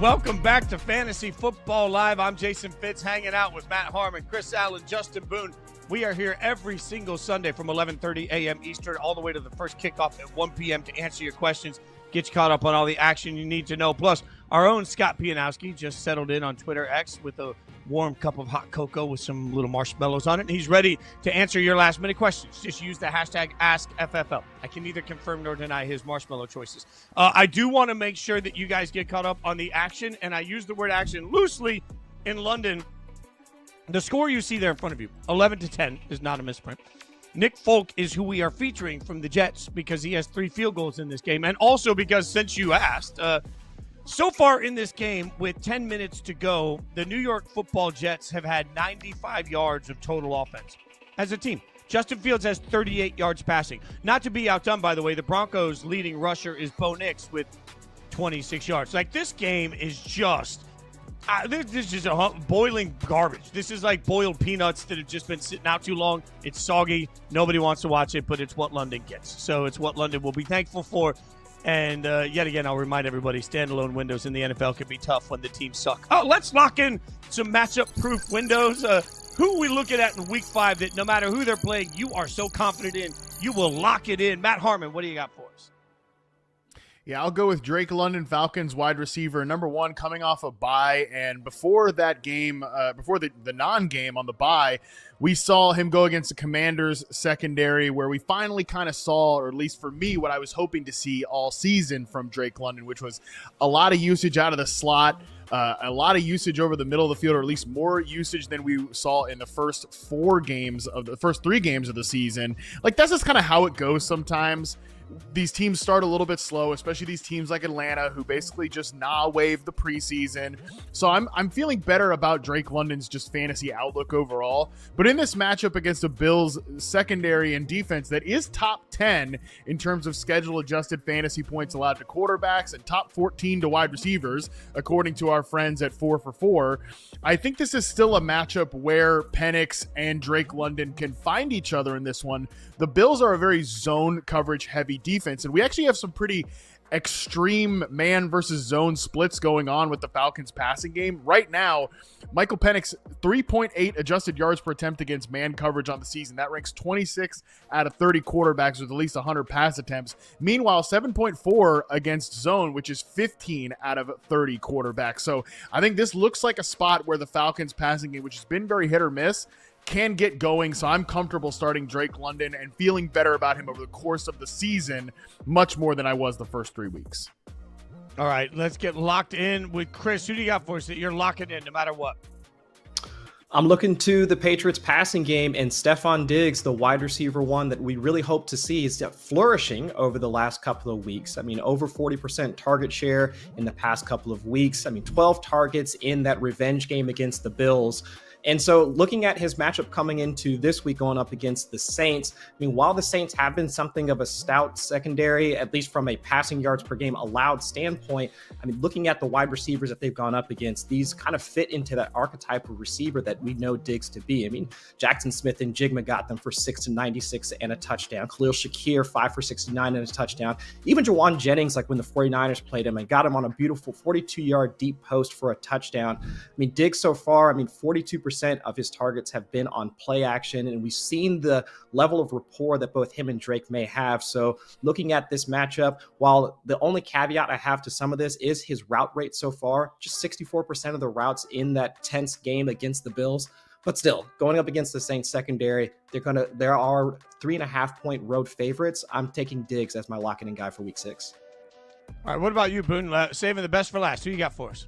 Welcome back to Fantasy Football Live. I'm Jason Fitz, hanging out with Matt Harmon, Chris Allen, Justin Boone. We are here every single Sunday from 11:30 a.m. Eastern all the way to the first kickoff at 1 p.m. to answer your questions, get you caught up on all the action you need to know. Plus, our own Scott Pianowski just settled in on Twitter X with a warm cup of hot cocoa with some little marshmallows on it, and he's ready to answer your last-minute questions. Just use the hashtag AskFFL. I can neither confirm nor deny his marshmallow choices. I do want to make sure that you guys get caught up on the action, and I use the word action loosely in London. The score you see there in front of you, 11-10, is not a misprint. Nick Folk is who we are featuring from the Jets because he has 3 field goals in this game, and also because, since you asked, so far in this game, with 10 minutes to go, the New York Football Jets have had 95 yards of total offense as a team. Justin Fields has 38 yards passing. Not to be outdone, by the way, the Broncos' leading rusher is Bo Nix with 26 yards. Like, this game is just this is just a boiling garbage. This is like boiled peanuts that have just been sitting out too long. It's soggy. Nobody wants to watch it, but it's what London gets. So it's what London will be thankful for. And yet again, I'll remind everybody, standalone windows in the NFL can be tough when the teams suck. Oh, let's lock in some matchup-proof windows. Who are we looking at in Week 5 that no matter who they're playing, you are so confident in, you will lock it in? Matt Harmon, what do you got for us? Yeah, I'll go with Drake London, Falcons wide receiver, number 1, coming off a bye. And before that game, before the non-game on the bye, we saw him go against the Commanders secondary, where we finally kind of saw, or at least for me, what I was hoping to see all season from Drake London, which was a lot of usage out of the slot, a lot of usage over the middle of the field, or at least more usage than we saw in the first 3 games of the season. Like, that's just kind of how it goes sometimes. These teams start a little bit slow, especially these teams like Atlanta, who basically just wave the preseason. So I'm feeling better about Drake London's just fantasy outlook overall. But in this matchup against the Bills secondary and defense that is top 10 in terms of schedule adjusted fantasy points allowed to quarterbacks and top 14 to wide receivers, according to our friends at 4for4, I think this is still a matchup where Penix and Drake London can find each other in this one. The Bills are a very zone coverage heavy defense, and we actually have some pretty extreme man versus zone splits going on with the Falcons passing game. Right now, Michael Penix, 3.8 adjusted yards per attempt against man coverage on the season. That ranks 26 out of 30 quarterbacks with at least 100 pass attempts. Meanwhile, 7.4 against zone, which is 15 out of 30 quarterbacks. So I think this looks like a spot where the Falcons passing game, which has been very hit or miss, can get going. So I'm comfortable starting Drake London and feeling better about him over the course of the season, much more than I was the first 3 weeks. All right, let's get locked in with Chris. Who do you got for us that you're locking in no matter what? I'm looking to the Patriots passing game, and Stefon Diggs, the wide receiver one that we really hope to see, is flourishing over the last couple of weeks. I mean, over 40% target share in the past couple of weeks. I mean, 12 targets in that revenge game against the Bills. And so looking at his matchup coming into this week going up against the Saints, I mean, while the Saints have been something of a stout secondary, at least from a passing yards per game allowed standpoint, I mean, looking at the wide receivers that they've gone up against, these kind of fit into that archetype of receiver that we know Diggs to be. I mean, Jackson Smith and Jigma got them for 6-96 and a touchdown. Khalil Shakir, 5-69 and a touchdown. Even Jawan Jennings, like when the 49ers played him, and got him on a beautiful 42-yard deep post for a touchdown. I mean, Diggs so far, 42% of his targets have been on play action, and we've seen the level of rapport that both him and Drake may have. So looking at this matchup, while the only caveat I have to some of this is his route rate so far, just 64% of the routes in that tense game against the Bills. But still, going up against the Saints secondary, there are 3.5-point road favorites. I'm taking Diggs as my lock-in guy for week 6. All right, what about you, Boone? Saving the best for last. Who you got for us?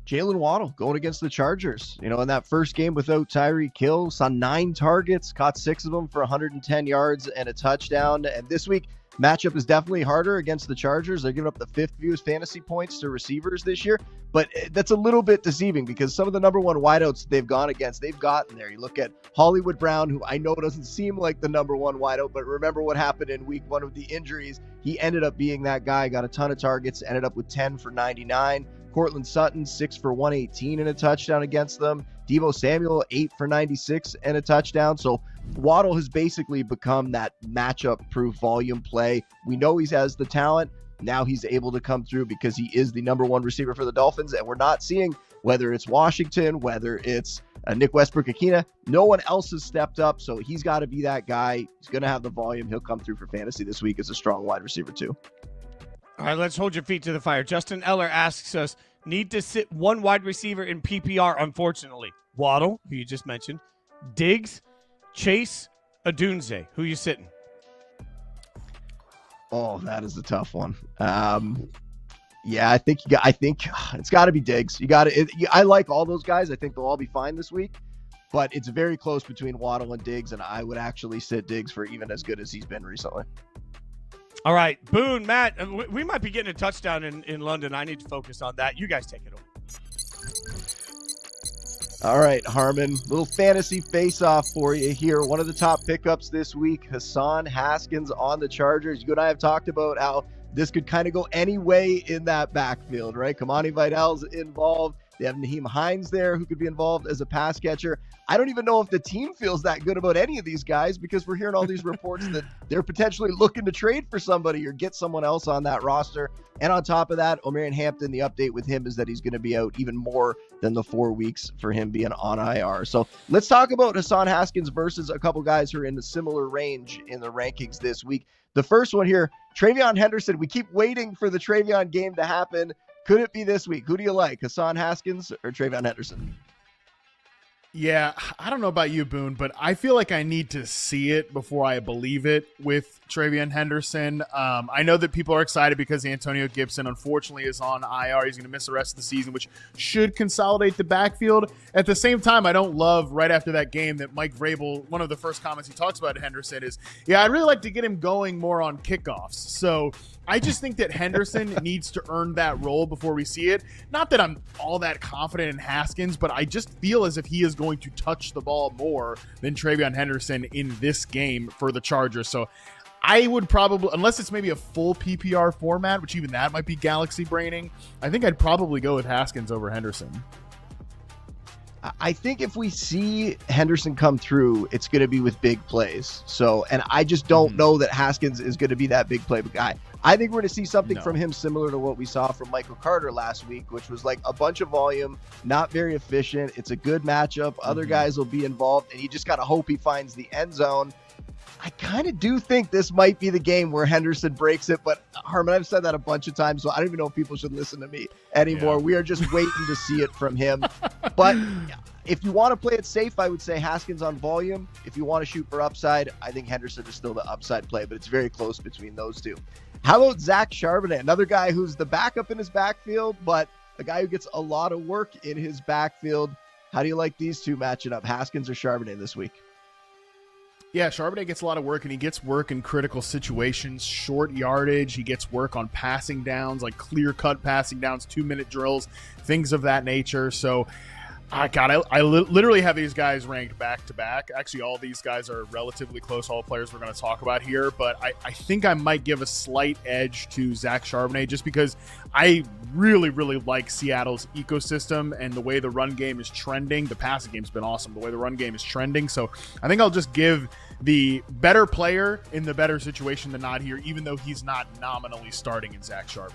Jaylen Waddle going against the Chargers. You know, in that first game without Tyreek Hill, saw 9 targets, caught 6 of them for 110 yards and a touchdown. And this week, matchup is definitely harder against the Chargers. They're giving up the 5th fewest fantasy points to receivers this year. But that's a little bit deceiving because some of the number 1 wideouts they've gone against, they've gotten there. You look at Hollywood Brown, who I know doesn't seem like the number 1 wideout, but remember what happened in week 1 with the injuries. He ended up being that guy, got a ton of targets, ended up with 10 for 99. Cortland Sutton, 6 for 118 and a touchdown against them. Deebo Samuel, 8 for 96 and a touchdown. So Waddle has basically become that matchup-proof volume play. We know he has the talent. Now he's able to come through because he is the number 1 receiver for the Dolphins, and we're not seeing, whether it's Washington, whether it's Nick Westbrook-Akina, no one else has stepped up, so he's got to be that guy. He's going to have the volume. He'll come through for fantasy this week as a strong wide receiver too. All right, let's hold your feet to the fire. Justin Eller asks us, need to sit 1 wide receiver in PPR, unfortunately. Waddle, who you just mentioned, Diggs, Chase, Adunze. Who you sitting? Oh, that is a tough one. Yeah, I think it's got to be Diggs. I like all those guys. I think they'll all be fine this week, but it's very close between Waddle and Diggs, and I would actually sit Diggs for even as good as he's been recently. All right, Boone, Matt, we might be getting a touchdown in London. I need to focus on that. You guys take it over. All right, Harmon, little fantasy face-off for you here. One of the top pickups this week, Hassan Haskins on the Chargers. You and I have talked about how this could kind of go any way in that backfield, right? Kamani Vidal's involved. They have Naheem Hines there who could be involved as a pass catcher. I don't even know if the team feels that good about any of these guys because we're hearing all these reports that they're potentially looking to trade for somebody or get someone else on that roster. And on top of that, Omarion Hampton, the update with him is that he's going to be out even more than the 4 weeks for him being on IR. So let's talk about Hassan Haskins versus a couple guys who are in a similar range in the rankings this week. The first one here, TreVeyon Henderson. We keep waiting for the TreVeyon game to happen. Could it be this week? Who do you like, Hassan Haskins or TreVeyon Henderson? Yeah, I don't know about you, Boone, but I feel like I need to see it before I believe it with TreVeyon Henderson. I know that people are excited because Antonio Gibson, unfortunately, is on IR. He's going to miss the rest of the season, which should consolidate the backfield. At the same time, I don't love right after that game that Mike Vrabel, one of the first comments he talks about Henderson is, yeah, I'd really like to get him going more on kickoffs. So I just think that Henderson needs to earn that role before we see it. Not that I'm all that confident in Haskins, but I just feel as if he is going to touch the ball more than TreVeyon Henderson in this game for the Chargers. So I would probably, unless it's maybe a full PPR format, which even that might be galaxy braining, I think I'd probably go with Haskins over Henderson. I think if we see Henderson come through, it's going to be with big plays. So, and I just don't know that Haskins is going to be that big play guy. I think we're going to see something from him similar to what we saw from Michael Carter last week, which was like a bunch of volume, not very efficient. It's a good matchup. Other guys will be involved, and you just got to hope he finds the end zone. I kind of do think this might be the game where Henderson breaks it, but Harmon, I've said that a bunch of times, so I don't even know if people should listen to me anymore. Yeah. We are just waiting to see it from him. But if you want to play it safe, I would say Haskins on volume. If you want to shoot for upside, I think Henderson is still the upside play, but it's very close between those two. How about Zach Charbonnet, another guy who's the backup in his backfield, but a guy who gets a lot of work in his backfield? How do you like these two matching up, Haskins or Charbonnet this week? Yeah, Charbonnet gets a lot of work, and he gets work in critical situations, short yardage. He gets work on passing downs, like clear-cut passing downs, 2-minute drills, things of that nature. So, I literally have these guys ranked back-to-back. Actually, all these guys are relatively close, all the players we're going to talk about here. But I think I might give a slight edge to Zach Charbonnet just because I really, really like Seattle's ecosystem and the way the run game is trending. The passing game's been awesome. The way the run game is trending. So I think I'll just give the better player in the better situation the nod here, even though he's not nominally starting in Zach Charbonnet.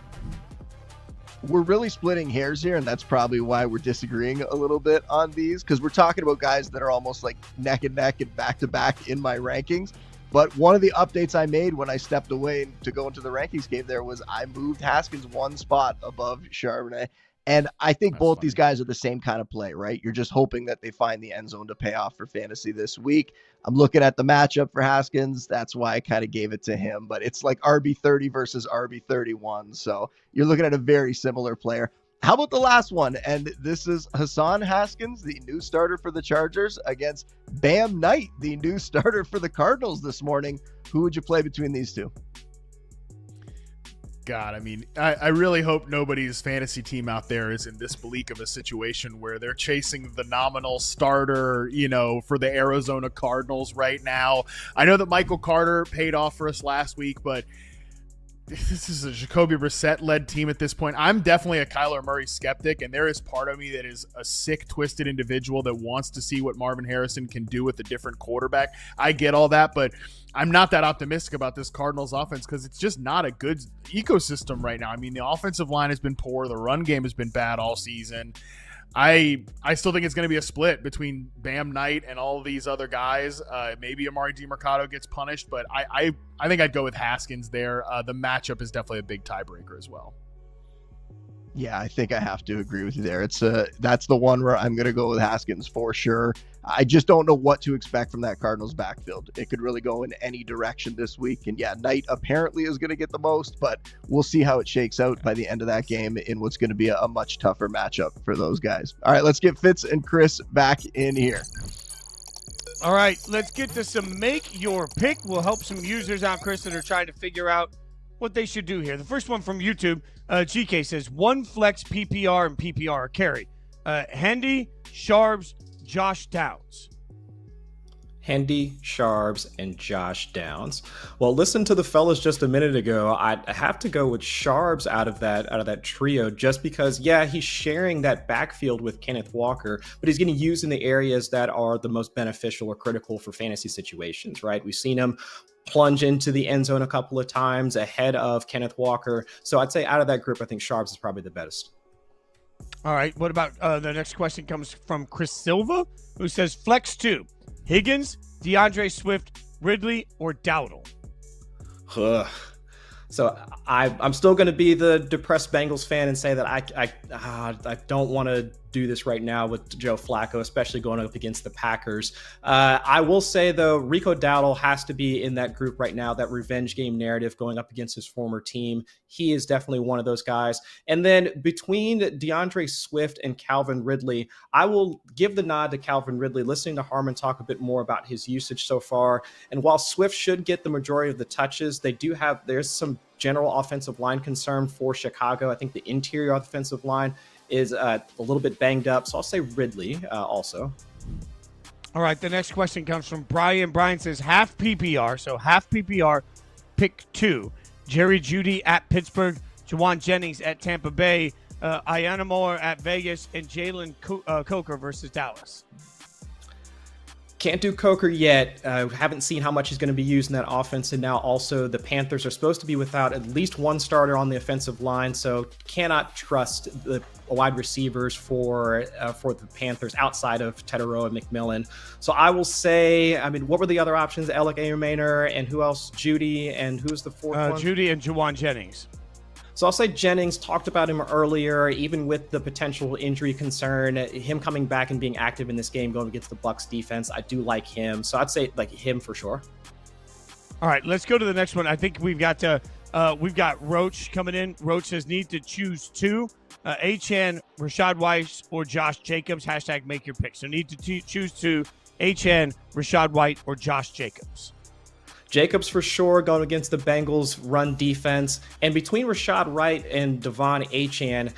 We're really splitting hairs here, and that's probably why we're disagreeing a little bit on these, because we're talking about guys that are almost like neck and neck and back to back in my rankings. But one of the updates I made when I stepped away to go into the rankings game there was I moved Haskins one spot above Charbonnet. And I think both these guys are the same kind of play, right? You're just hoping that they find the end zone to pay off for fantasy this week. I'm looking at the matchup for Haskins. That's why I kind of gave it to him. But it's like RB30 versus RB31. So you're looking at a very similar player. How about the last one? And this is Hassan Haskins, the new starter for the Chargers, against Bam Knight, the new starter for the Cardinals this morning. Who would you play between these two? God, I mean, I really hope nobody's fantasy team out there is in this bleak of a situation where they're chasing the nominal starter, you know, for the Arizona Cardinals right now. I know that Michael Carter paid off for us last week, but this is a Jacoby Brissett-led team at this point. I'm definitely a Kyler Murray skeptic, and there is part of me that is a sick, twisted individual that wants to see what Marvin Harrison can do with a different quarterback. I get all that, but I'm not that optimistic about this Cardinals offense because it's just not a good ecosystem right now. I mean, the offensive line has been poor. The run game has been bad all season. I still think it's going to be a split between Bam Knight and all of these other guys. Maybe Amari DiMercato gets punished, but I think I'd go with Haskins there. The matchup is definitely a big tiebreaker as well. Yeah, I think I have to agree with you there. That's the one where I'm going to go with Haskins for sure. I just don't know what to expect from that Cardinals backfield. It could really go in any direction this week. And yeah, Knight apparently is going to get the most, but we'll see how it shakes out by the end of that game in what's going to be a much tougher matchup for those guys. All right, let's get Fitz and Chris back in here. All right, let's get to some Make Your Pick. We'll help some users out, Chris, that are trying to figure out what they should do here. The first one from YouTube, GK says, one flex PPR and PPR carry. Hendy, Sharps, Josh Downs. Hendy, Sharbs, and Josh Downs. Well, listen to the fellas just a minute ago. I have to go with Sharbs out of that trio, just because, yeah, he's sharing that backfield with Kenneth Walker, but he's getting used in the areas that are the most beneficial or critical for fantasy situations, right? We've seen him plunge into the end zone a couple of times ahead of Kenneth Walker. So I'd say out of that group, I think Sharbs is probably the best. All right. What about the next question comes from Chris Silva, who says flex 2. Higgins, DeAndre Swift, Ridley, or Dowdle? Ugh. So I'm still going to be the depressed Bengals fan and say that I don't want to do this right now with Joe Flacco, especially going up against the Packers. I will say, though, Rico Dowdle has to be in that group right now, that revenge game narrative going up against his former team. He is definitely one of those guys. And then between DeAndre Swift and Calvin Ridley, I will give the nod to Calvin Ridley, listening to Harmon talk a bit more about his usage so far. And while Swift should get the majority of the touches, there's some general offensive line concern for Chicago. I think the interior offensive line is a little bit banged up. So I'll say Ridley also. All right, the next question comes from Brian. Brian says half PPR, so half PPR, pick 2. Jerry Jeudy at Pittsburgh, Jawan Jennings at Tampa Bay, Ianamor at Vegas, and Jaylen Coker versus Dallas. Can't do Coker yet. Haven't seen how much he's going to be used in that offense. And now also the Panthers are supposed to be without at least one starter on the offensive line. So cannot trust the wide receivers for the Panthers outside of Teterow and McMillan. So I will say, what were the other options? Alec Ayermaner and who else? Jeudy, and who's the fourth one? Jeudy and Jawan Jennings. So I'll say Jennings, talked about him earlier, even with the potential injury concern, him coming back and being active in this game going against the Bucs defense. I do like him. So I'd say like him for sure. All right, let's go to the next one. I think we've got Roach coming in. Roach says need to choose 2. Achane, Rashad Weiss, or Josh Jacobs. # make your pick. So need to choose 2. Achane, Rashad White, or Josh Jacobs. Jacobs for sure, going against the Bengals run defense. And between Rashad Wright and Devon Achane,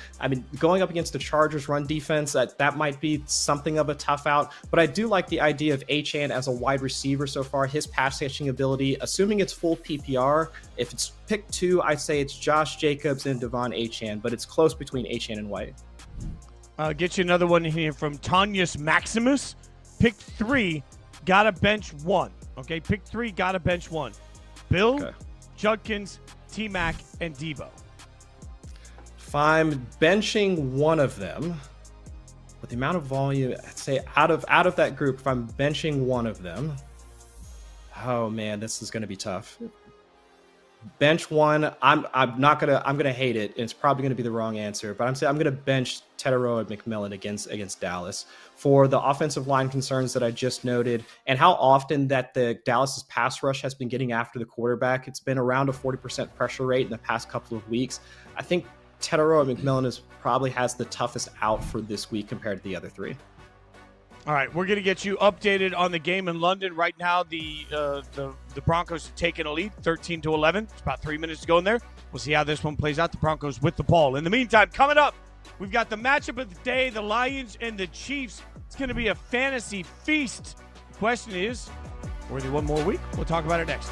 going up against the Chargers run defense, that might be something of a tough out. But I do like the idea of Achane as a wide receiver so far. His pass catching ability, assuming it's full PPR, if it's pick 2, I'd say it's Josh Jacobs and Devon Achane, but it's close between Achane and White. Get you another one here from Tanyas Maximus. Pick 3, gotta bench 1. Okay, pick 3, gotta bench 1. Bill, okay. Judkins, T-Mac, and Debo. If I'm benching one of them, with the amount of volume, I'd say out of that group, if I'm benching one of them, oh man, this is gonna be tough. Bench 1, I'm gonna hate it. It's probably gonna be the wrong answer, but I'm gonna bench Teterow and McMillan against Dallas for the offensive line concerns that I just noted, and how often that the Dallas's pass rush has been getting after the quarterback. It's been around a 40% pressure rate in the past couple of weeks. I think Teterow and McMillan probably has the toughest out for this week compared to the other 3. All right, we're going to get you updated on the game in London. Right now, the Broncos have taken a lead, 13-11. It's about 3 minutes to go in there. We'll see how this one plays out. The Broncos with the ball. In the meantime, coming up, we've got the matchup of the day, the Lions and the Chiefs. It's going to be a fantasy feast. The question is, worthy one more week? We'll talk about it next.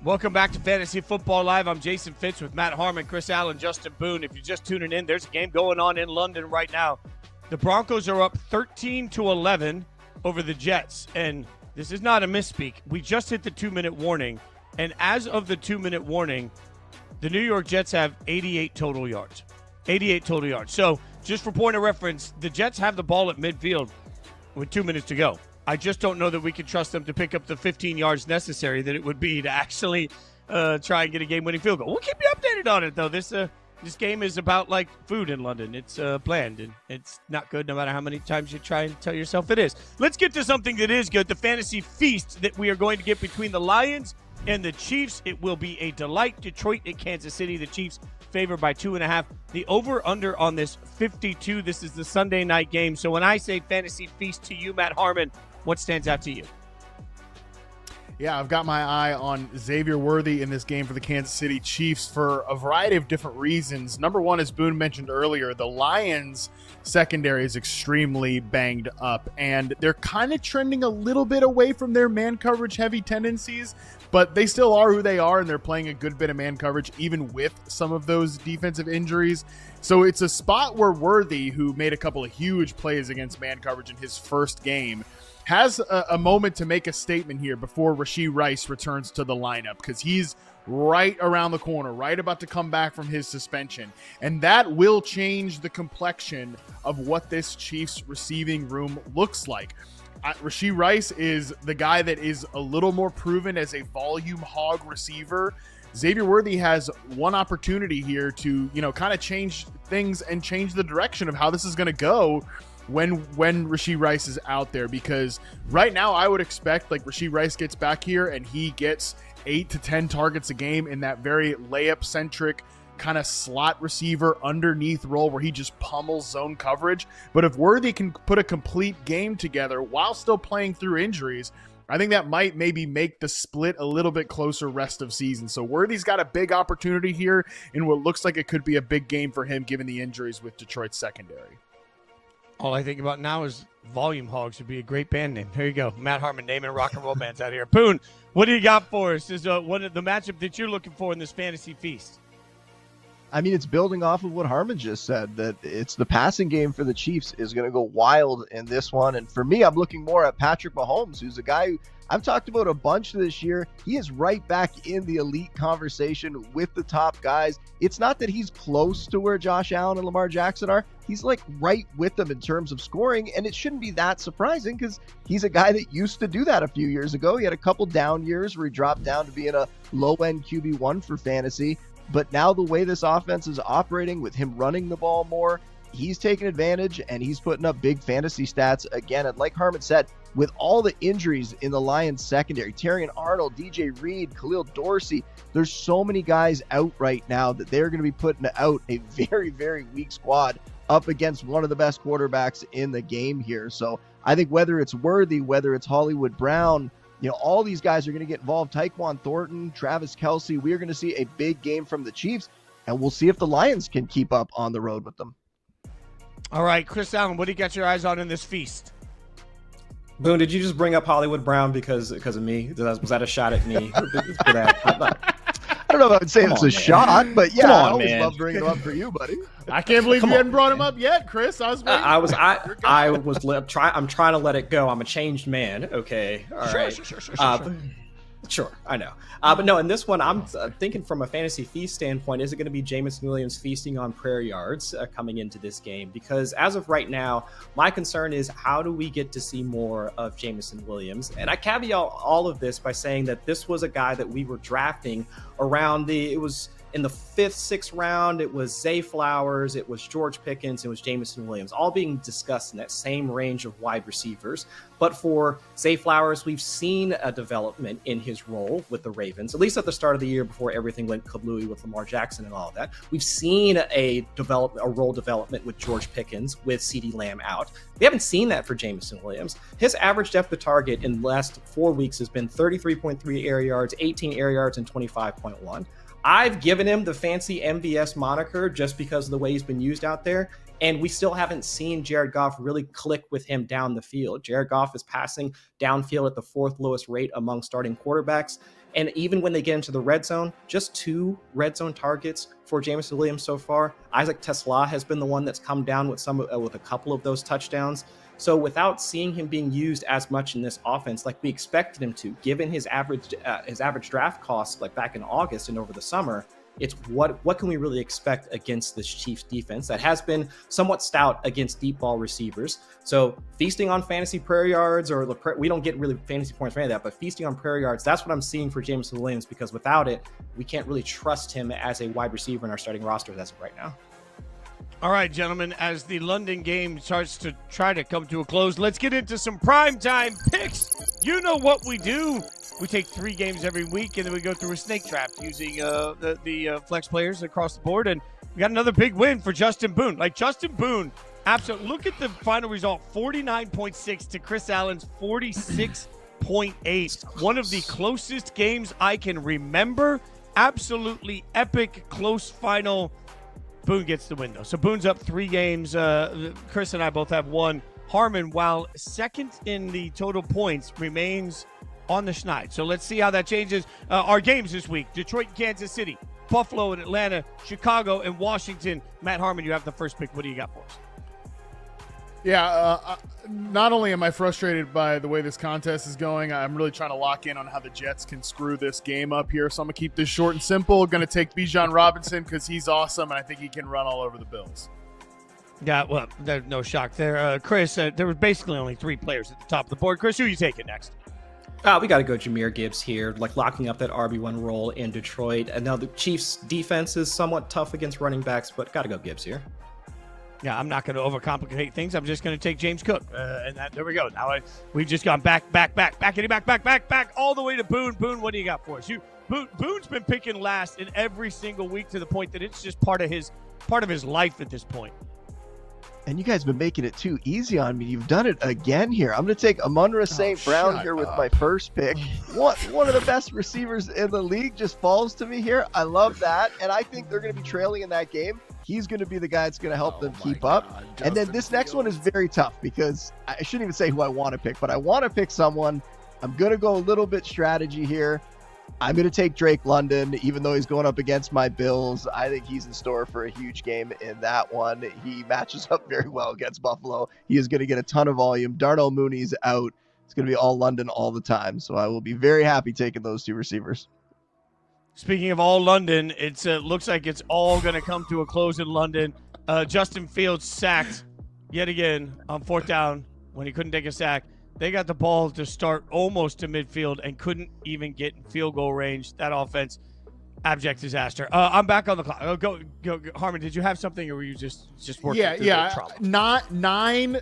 Welcome back to Fantasy Football Live. I'm Jason Fitz with Matt Harmon, Chris Allen, Justin Boone. If you're just tuning in, there's a game going on in London right now. The Broncos are up 13-11 over the Jets. And this is not a misspeak. We just hit the 2-minute warning. And as of the 2-minute warning, the New York Jets have 88 total yards. 88 total yards. So just for point of reference, the Jets have the ball at midfield with 2 minutes to go. I just don't know that we can trust them to pick up the 15 yards necessary that it would be to actually try and get a game-winning field goal. We'll keep you updated on it, though. This game is about like food in London. It's bland, and it's not good no matter how many times you try and tell yourself it is. Let's get to something that is good, the fantasy feast that we are going to get between the Lions and the Chiefs. It will be a delight. Detroit and Kansas City. The Chiefs favored by 2.5. The over-under on this 52. This is the Sunday night game. So when I say fantasy feast to you, Matt Harmon, what stands out to you? Yeah, I've got my eye on Xavier Worthy in this game for the Kansas City Chiefs for a variety of different reasons. Number one, as Boone mentioned earlier, the Lions secondary is extremely banged up, and they're kind of trending a little bit away from their man coverage heavy tendencies, but they still are who they are, and they're playing a good bit of man coverage even with some of those defensive injuries. So it's a spot where Worthy, who made a couple of huge plays against man coverage in his first game, has a moment to make a statement here before Rashee Rice returns to the lineup, because he's right around the corner, right about to come back from his suspension. And that will change the complexion of what this Chiefs receiving room looks like. Rashee Rice is the guy that is a little more proven as a volume hog receiver. Xavier Worthy has one opportunity here to, kind of change things and change the direction of how this is going to go when Rashee Rice is out there, because right now I would expect like Rashee Rice gets back here and he gets 8 to 10 targets a game in that very layup centric kind of slot receiver underneath role where he just pummels zone coverage. But if Worthy can put a complete game together while still playing through injuries, I think that might maybe make the split a little bit closer rest of season. So Worthy's got a big opportunity here in what looks like it could be a big game for him given the injuries with Detroit's secondary. All I think about now is Volume Hogs would be a great band name. There you go. Matt Harmon naming rock and roll bands out here. Boone, what do you got for us? Is one of the matchup that you're looking for in this fantasy feast? I mean, it's building off of what Harmon just said, that it's the passing game for the Chiefs is going to go wild in this one. And for me, I'm looking more at Patrick Mahomes, who's a guy who I've talked about a bunch this year. He is right back in the elite conversation with the top guys. It's not that he's close to where Josh Allen and Lamar Jackson are. He's like right with them in terms of scoring, and it shouldn't be that surprising because he's a guy that used to do that a few years ago. He had a couple down years where he dropped down to being a low-end QB1 for fantasy. But now the way this offense is operating with him running the ball more, he's taking advantage and he's putting up big fantasy stats again. And like Harmon said, with all the injuries in the Lions secondary, Terrion Arnold, DJ Reed, Khalil Dorsey, there's so many guys out right now that they're going to be putting out a very, very weak squad up against one of the best quarterbacks in the game here. So I think whether it's Worthy, whether it's Hollywood Brown, all these guys are going to get involved. Tyquan Thornton, Travis Kelce. We are going to see a big game from the Chiefs, and we'll see if the Lions can keep up on the road with them. All right, Chris Allen, what do you got your eyes on in this feast? Boone, did you just bring up Hollywood Brown because of me? Was that a shot at me for that? I don't know if I would say it's a shot, but yeah, I always love bringing him up for you, buddy. I can't believe you hadn't brought him up yet, Chris. I was waiting. I'm trying to let it go. I'm a changed man. Okay. All right. Sure. Sure, I know. But no, in this one, I'm thinking from a fantasy feast standpoint, is it going to be Jameson Williams feasting on prayer yards coming into this game? Because as of right now, my concern is how do we get to see more of Jameson Williams? And I caveat all of this by saying that this was a guy that we were drafting around it was in the 5th, 6th round. It was Zay Flowers, it was George Pickens, it was Jameson Williams, all being discussed in that same range of wide receivers. But for Zay Flowers, we've seen a development in his role with the Ravens, at least at the start of the year before everything went kablooey with Lamar Jackson and all of that. We've seen a role development with George Pickens with CeeDee Lamb out. We haven't seen that for Jameson Williams. His average depth of target in the last 4 weeks has been 33.3 air yards, 18 air yards, and 25.1. I've given him the fancy MVS moniker just because of the way he's been used out there, and we still haven't seen Jared Goff really click with him down the field. Jared Goff is passing downfield at the 4th lowest rate among starting quarterbacks, And even when they get into the red zone, just 2 red zone targets for Jameson Williams so far. Isaac Tesla has been the one that's come down with with a couple of those touchdowns. So without seeing him being used as much in this offense like we expected him to, given his average draft cost like back in August and over the summer, it's what can we really expect against this Chiefs defense that has been somewhat stout against deep ball receivers. So feasting on fantasy prayer yards, or we don't get really fantasy points for any of that, but feasting on prayer yards, that's what I'm seeing for Jameson Williams, because without it, we can't really trust him as a wide receiver in our starting rosters as of right now. All right, gentlemen, as the London game starts to try to come to a close, let's get into some primetime picks. You know what we do. We take 3 games every week, and then we go through a snake trap using the flex players across the board. And we got another big win for Justin Boone. Like, Justin Boone, absolutely. Look at the final result, 49.6 to Chris Allen's 46.8. One of the closest games I can remember. Absolutely epic, close final. Boone gets the win, though. So Boone's up 3 games. Chris and I both have 1. Harmon, while second in the total points, remains on the schneid. So let's see how that changes. Our games this week: Detroit, Kansas City, Buffalo and Atlanta, Chicago and Washington. Matt Harmon, you have the first pick. What do you got for us? Yeah, not only am I frustrated by the way this contest is going, I'm really trying to lock in on how the Jets can screw this game up here. So I'm going to keep this short and simple. Going to take Bijan Robinson because he's awesome, and I think he can run all over the Bills. Yeah, well, there's no shock there. Chris, there was basically only 3 players at the top of the board. Chris, who are you taking next? We got to go Jahmyr Gibbs here, like locking up that RB1 role in Detroit. And now the Chiefs' defense is somewhat tough against running backs, but got to go Gibbs here. Yeah, I'm not going to overcomplicate things. I'm just going to take James Cook. There we go. Now we've just gone back, all the way to Boone. Boone, what do you got for us? Boone's been picking last in every single week to the point that it's just part of his life at this point. And you guys have been making it too easy on me. You've done it again here. I'm going to take Amon-Ra St. Brown here with my first pick. One of the best receivers in the league just falls to me here. I love that. And I think they're going to be trailing in that game. He's going to be the guy that's going to help them keep up. And then this next one is very tough because I shouldn't even say who I want to pick, but I want to pick someone. I'm going to go a little bit strategy here. I'm going to take Drake London, even though he's going up against my Bills. I think he's in store for a huge game in that one. He matches up very well against Buffalo. He is going to get a ton of volume. Darnell Mooney's out. It's going to be all London all the time. So I will be very happy taking those 2 receivers. Speaking of all London, it looks like it's all going to come to a close in London. Justin Fields sacked yet again on 4th down when he couldn't take a sack. They got the ball to start almost to midfield and couldn't even get in field goal range. That offense, abject disaster. I'm back on the clock. Go, Harmon. Did you have something, or were you just working? Yeah. Not nine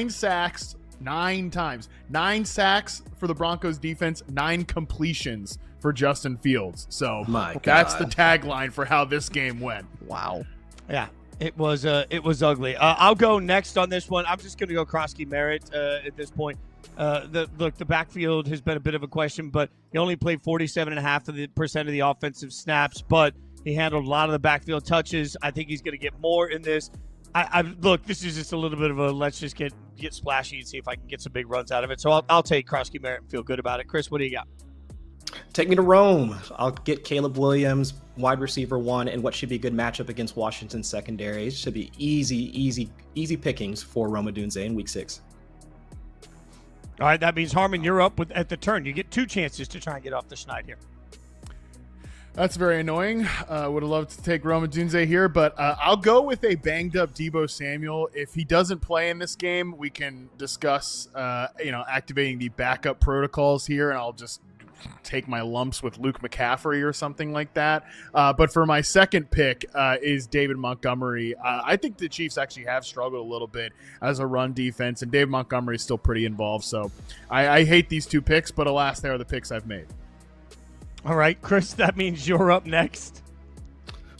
sacks 9 times. 9 sacks for the Broncos defense. 9 completions for Justin Fields. So that's the tagline for how this game went. Wow. Yeah. It was ugly. I'll go next on this one. I'm just going to go Krosky Merritt at this point. The backfield has been a bit of a question, but he only played 47.5% of the offensive snaps, but he handled a lot of the backfield touches. I think he's going to get more in this. Look, this is just a little bit of a let's just get splashy and see if I can get some big runs out of it. So I'll take Krosky Merritt and feel good about it. Chris, what do you got? Take me to Rome. I'll get Caleb Williams, wide receiver 1, and what should be a good matchup against Washington's secondary. It should be easy pickings for Rome Odunze in week 6. All right, that means, Harmon, you're up at the turn. You get 2 chances to try and get off the schneid here. That's very annoying. Would have loved to take Rome Odunze here, but I'll go with a banged-up Deebo Samuel. If he doesn't play in this game, we can discuss, activating the backup protocols here, and I'll just take my lumps with Luke McCaffrey or something like that. But for my second pick is David Montgomery. I think the Chiefs actually have struggled a little bit as a run defense, and David Montgomery is still pretty involved. So I hate these 2 picks, but alas, they are the picks I've made. All right, Chris, that means you're up next.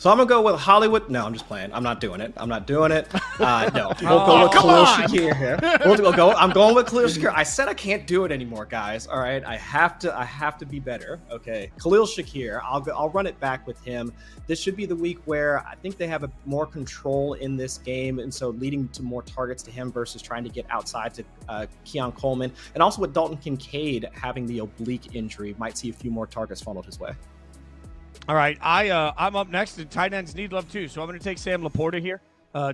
So I'm going to go with Hollywood. No, I'm just playing. I'm not doing it. No. We'll go with Khalil Shakir here. I'm going with Khalil Shakir. I said I can't do it anymore, guys. All right. I have to be better. Okay. Khalil Shakir. I'll run it back with him. This should be the week where I think they have more control in this game, and so leading to more targets to him versus trying to get outside to Keon Coleman. And also with Dalton Kincaid having the oblique injury, might see a few more targets funneled his way. All right, I'm up next, and tight ends need love too. So I'm going to take Sam Laporta here.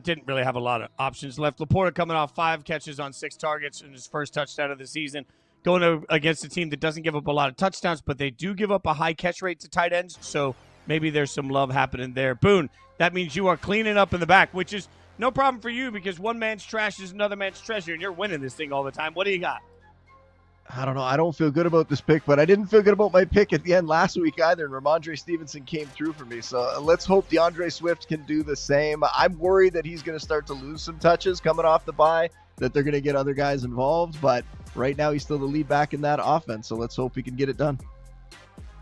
Didn't really have a lot of options left. Laporta coming off 5 catches on 6 targets in his first touchdown of the season. Going against a team that doesn't give up a lot of touchdowns, but they do give up a high catch rate to tight ends. So maybe there's some love happening there. Boone, that means you are cleaning up in the back, which is no problem for you because one man's trash is another man's treasure, and you're winning this thing all the time. What do you got? I don't know. I don't feel good about this pick, but I didn't feel good about my pick at the end last week either. And Ramondre Stevenson came through for me. So let's hope DeAndre Swift can do the same. I'm worried that he's going to start to lose some touches coming off the bye, that they're going to get other guys involved. But right now, he's still the lead back in that offense. So let's hope he can get it done.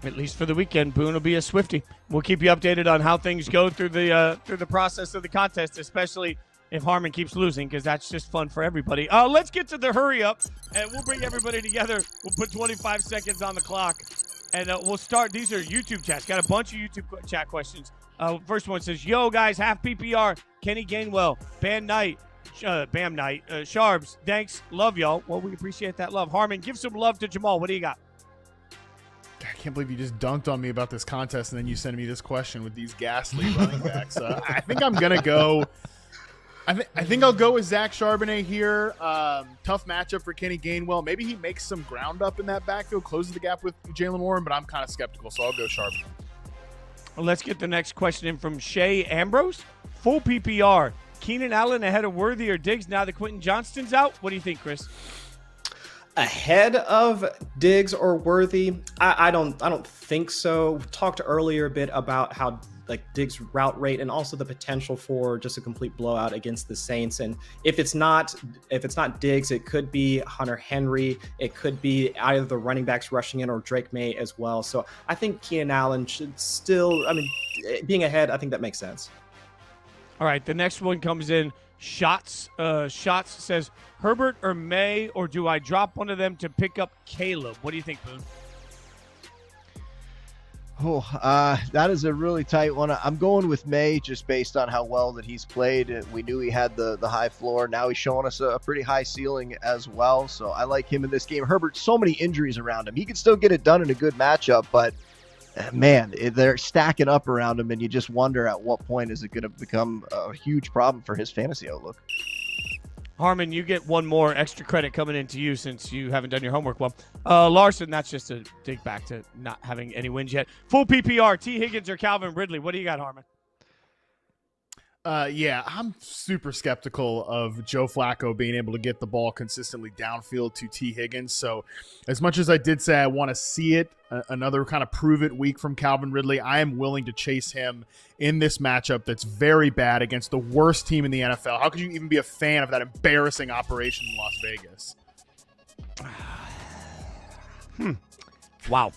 At least for the weekend, Boone will be a Swiftie. We'll keep you updated on how things go through the process of the contest, especially if Harmon keeps losing, because that's just fun for everybody. Let's get to the hurry up, and we'll bring everybody together. We'll put 25 seconds on the clock, and we'll start. These are YouTube chats. Got a bunch of YouTube chat questions. First one says, yo, guys, half PPR, Kenny Gainwell, Bam Knight, Sharbs, thanks, love y'all. Well, we appreciate that love. Harmon, give some love to Jamal. What do you got? I can't believe you just dunked on me about this contest, and then you sent me this question with these ghastly running backs. I think I'm going to go... I think I'll go with Zach Charbonnet here. Tough matchup for Kenny Gainwell. Maybe he makes some ground up in that backfield, closes the gap with Jaylen Warren, but I'm kind of skeptical, so I'll go Charbonnet. Well, let's get the next question in from Shay Ambrose. Full PPR. Keenan Allen ahead of Worthy or Diggs now that Quentin Johnston's out? What do you think, Chris? Ahead of Diggs or Worthy? I don't think so. We talked earlier a bit about how Diggs' route rate and also the potential for just a complete blowout against the Saints. And if it's not Diggs, it could be Hunter Henry. It could be either the running backs rushing in or Drake May as well. So I think Keenan Allen should still, being ahead, I think that makes sense. All right, the next one comes in. Shots says, Herbert or May, or do I drop one of them to pick up Caleb? What do you think, Boone? That is a really tight one. I'm going with May just based on how well that he's played. We knew he had the high floor. Now he's showing us a pretty high ceiling as well. So I like him in this game. Herbert, so many injuries around him. He can still get it done in a good matchup, but man, they're stacking up around him, and you just wonder at what point is it going to become a huge problem for his fantasy outlook. Harmon, you get one more extra credit coming into you since you haven't done your homework well. Larson, that's just a dig back to not having any wins yet. Full PPR, T. Higgins or Calvin Ridley. What do you got, Harmon? Yeah, I'm super skeptical of Joe Flacco being able to get the ball consistently downfield to T. Higgins. So as much as I did say I want to see it, another kind of prove it week from Calvin Ridley, I am willing to chase him in this matchup that's very bad against the worst team in the NFL. How could you even be a fan of that embarrassing operation in Las Vegas? Wow.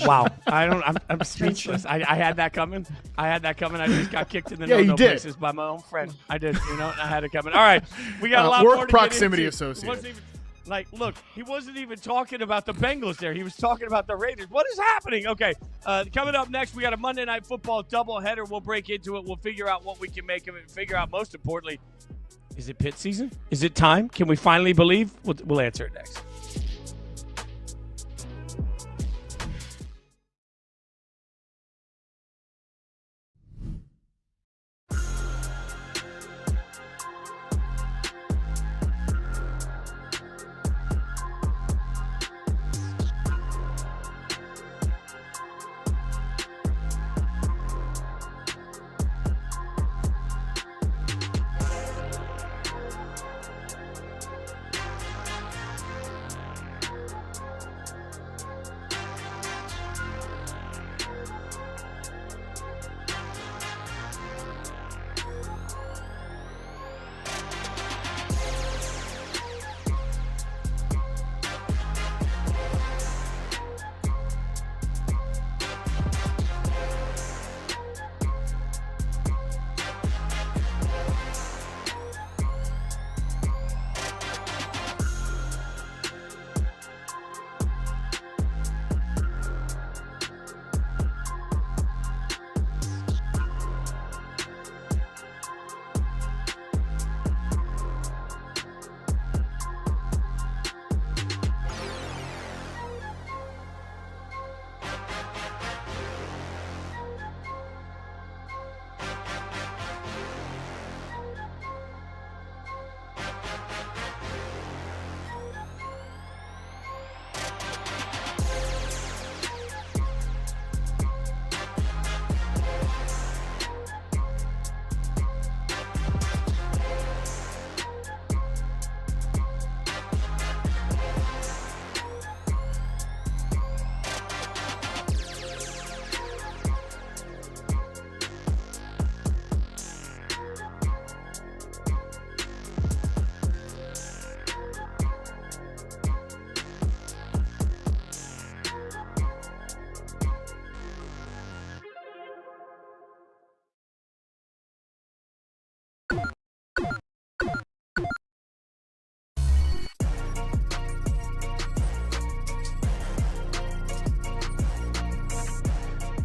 Wow. I'm speechless. I had that coming. I just got kicked in the no places by my own friend. I did, and I had it coming. All right. We got a lot more to proximity get into. associated. Look, he wasn't even talking about the Bengals there. He was talking about the Raiders. What is happening? Okay, coming up next, we got a Monday Night Football doubleheader. We'll break into it. We'll figure out what we can make of it and figure out, most importantly, is it pit season? Is it time? Can we finally believe? We'll answer it next.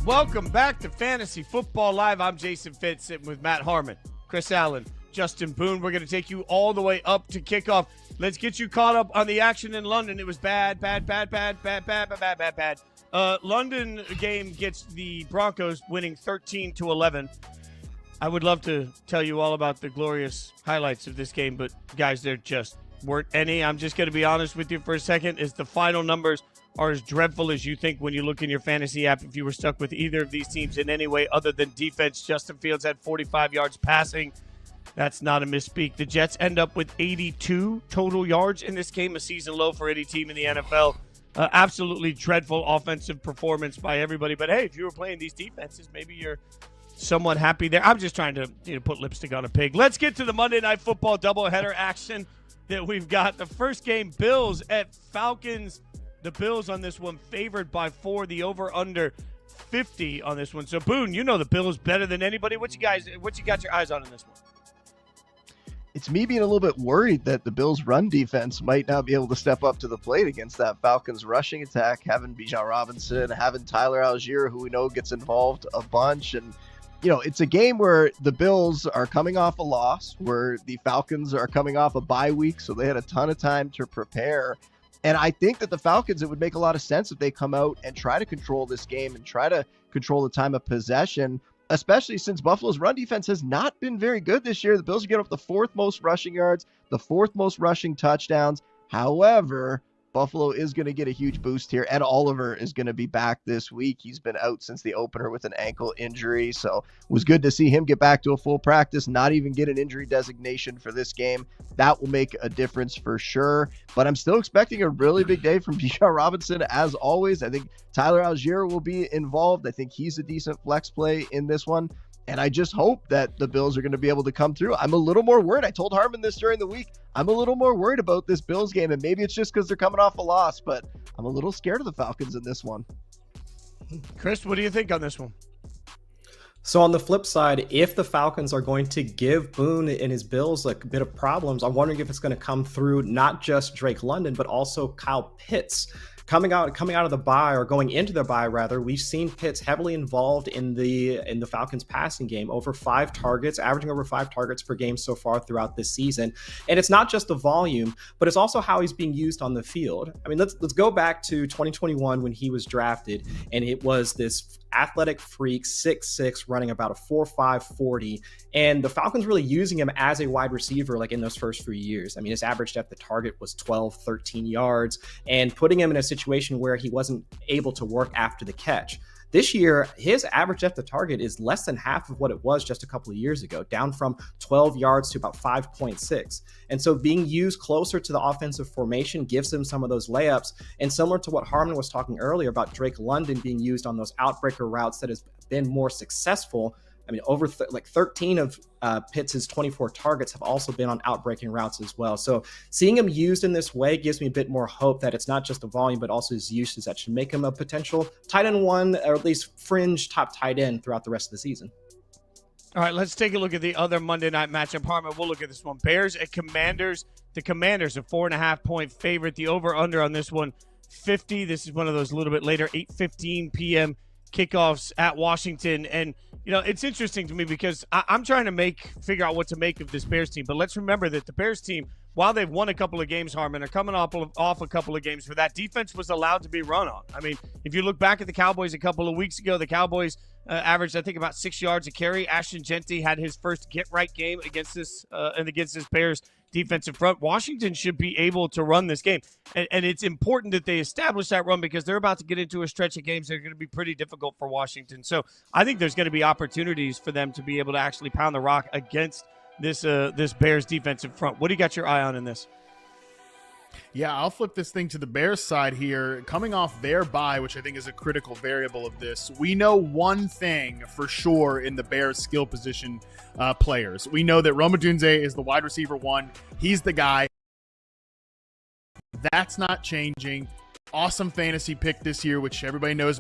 Welcome back to Fantasy Football Live. I'm Jason Fitz, sitting with Matt Harmon, Chris Allen, Justin Boone. We're going to take you all the way up to kickoff. Let's get you caught up on the action in London. It was bad. London game gets the Broncos winning 13-11. I would love to tell you all about the glorious highlights of this game, but guys, there just weren't any. I'm just going to be honest with you for a second. Is the final numbers are as dreadful as you think when you look in your fantasy app. If you were stuck with either of these teams in any way other than defense, Justin Fields had 45 yards passing. That's not a misspeak. The Jets end up with 82 total yards in this game, a season low for any team in the NFL. Absolutely dreadful offensive performance by everybody. But hey, if you were playing these defenses, maybe you're somewhat happy there. I'm just trying to put lipstick on a pig. Let's get to the Monday Night Football doubleheader action that we've got. The first game, Bills at Falcons. The Bills on this one favored by 4. The over-under 50 on this one. So, Boone, you know the Bills better than anybody. What you got your eyes on in this one? It's me being a little bit worried that the Bills' run defense might not be able to step up to the plate against that Falcons rushing attack, having Bijan Robinson, having Tyler Algier, who we know gets involved a bunch. And, it's a game where the Bills are coming off a loss, where the Falcons are coming off a bye week, so they had a ton of time to prepare. And I think that the Falcons, it would make a lot of sense if they come out and try to control this game and try to control the time of possession, especially since Buffalo's run defense has not been very good this year. The Bills are getting up the 4th most rushing yards, the 4th most rushing touchdowns. However, Buffalo is going to get a huge boost here. Ed Oliver is going to be back this week. He's been out since the opener with an ankle injury, so it was good to see him get back to a full practice, not even get an injury designation for this game. That will make a difference for sure, but I'm still expecting a really big day from Bijan Robinson as always. I think Tyler Algier will be involved. I think he's a decent flex play in this one. And I just hope that the Bills are going to be able to come through. I'm a little more worried. I told Harmon this during the week. I'm a little more worried about this Bills game, and maybe it's just because they're coming off a loss, but I'm a little scared of the Falcons in this one. Chris, what do you think on this one? So on the flip side, if the Falcons are going to give Boone and his Bills a bit of problems, I'm wondering if it's going to come through not just Drake London, but also Kyle Pitts. Coming out of the bye, or going into the bye rather, we've seen Pitts heavily involved in the Falcons passing game, over 5 targets, averaging over 5 targets per game so far throughout this season. And it's not just the volume, but it's also how he's being used on the field. I mean, let's go back to 2021 when he was drafted, and it was this athletic freak, 6'6", running about a 4.5 40, and the Falcons really using him as a wide receiver like in those first few years. I mean, his average depth of target was 12, 13 yards, and putting him in a situation where he wasn't able to work after the catch. This year, his average depth of target is less than half of what it was just a couple of years ago, down from 12 yards to about 5.6. And so being used closer to the offensive formation gives him some of those layups. And similar to what Harmon was talking earlier about Drake London being used on those outbreaker routes that has been more successful. I mean, over 13 of Pitts' 24 targets have also been on outbreaking routes as well. So seeing him used in this way gives me a bit more hope that it's not just the volume, but also his uses that should make him a potential tight end 1, or at least fringe top tight end throughout the rest of the season. All right, let's take a look at the other Monday night matchup. Harmon, we'll look at this one. Bears at Commanders. The Commanders, a 4.5-point favorite. The over-under on this one, 50. This is one of those a little bit later, 8:15 p.m. kickoffs at Washington. And, it's interesting to me because I'm trying to figure out what to make of this Bears team. But let's remember that the Bears team, while they've won a couple of games, Harmon, are coming off a couple of games where that defense was allowed to be run on. I mean, if you look back at the Cowboys a couple of weeks ago, the Cowboys averaged, I think, about 6 yards a carry. Ashton Genty had his first get-right game against this Bears defensive front. Washington should be able to run this game. And it's important that they establish that run because they're about to get into a stretch of games that are going to be pretty difficult for Washington. So I think there's going to be opportunities for them to be able to actually pound the rock against this Bears defensive front. What do you got your eye on in this? Yeah, I'll flip this thing to the Bears side here. Coming off their bye, which I think is a critical variable of this, we know one thing for sure in the Bears skill position players. We know that Rome Odunze is the wide receiver 1. He's the guy. That's not changing. Awesome fantasy pick this year, which everybody knows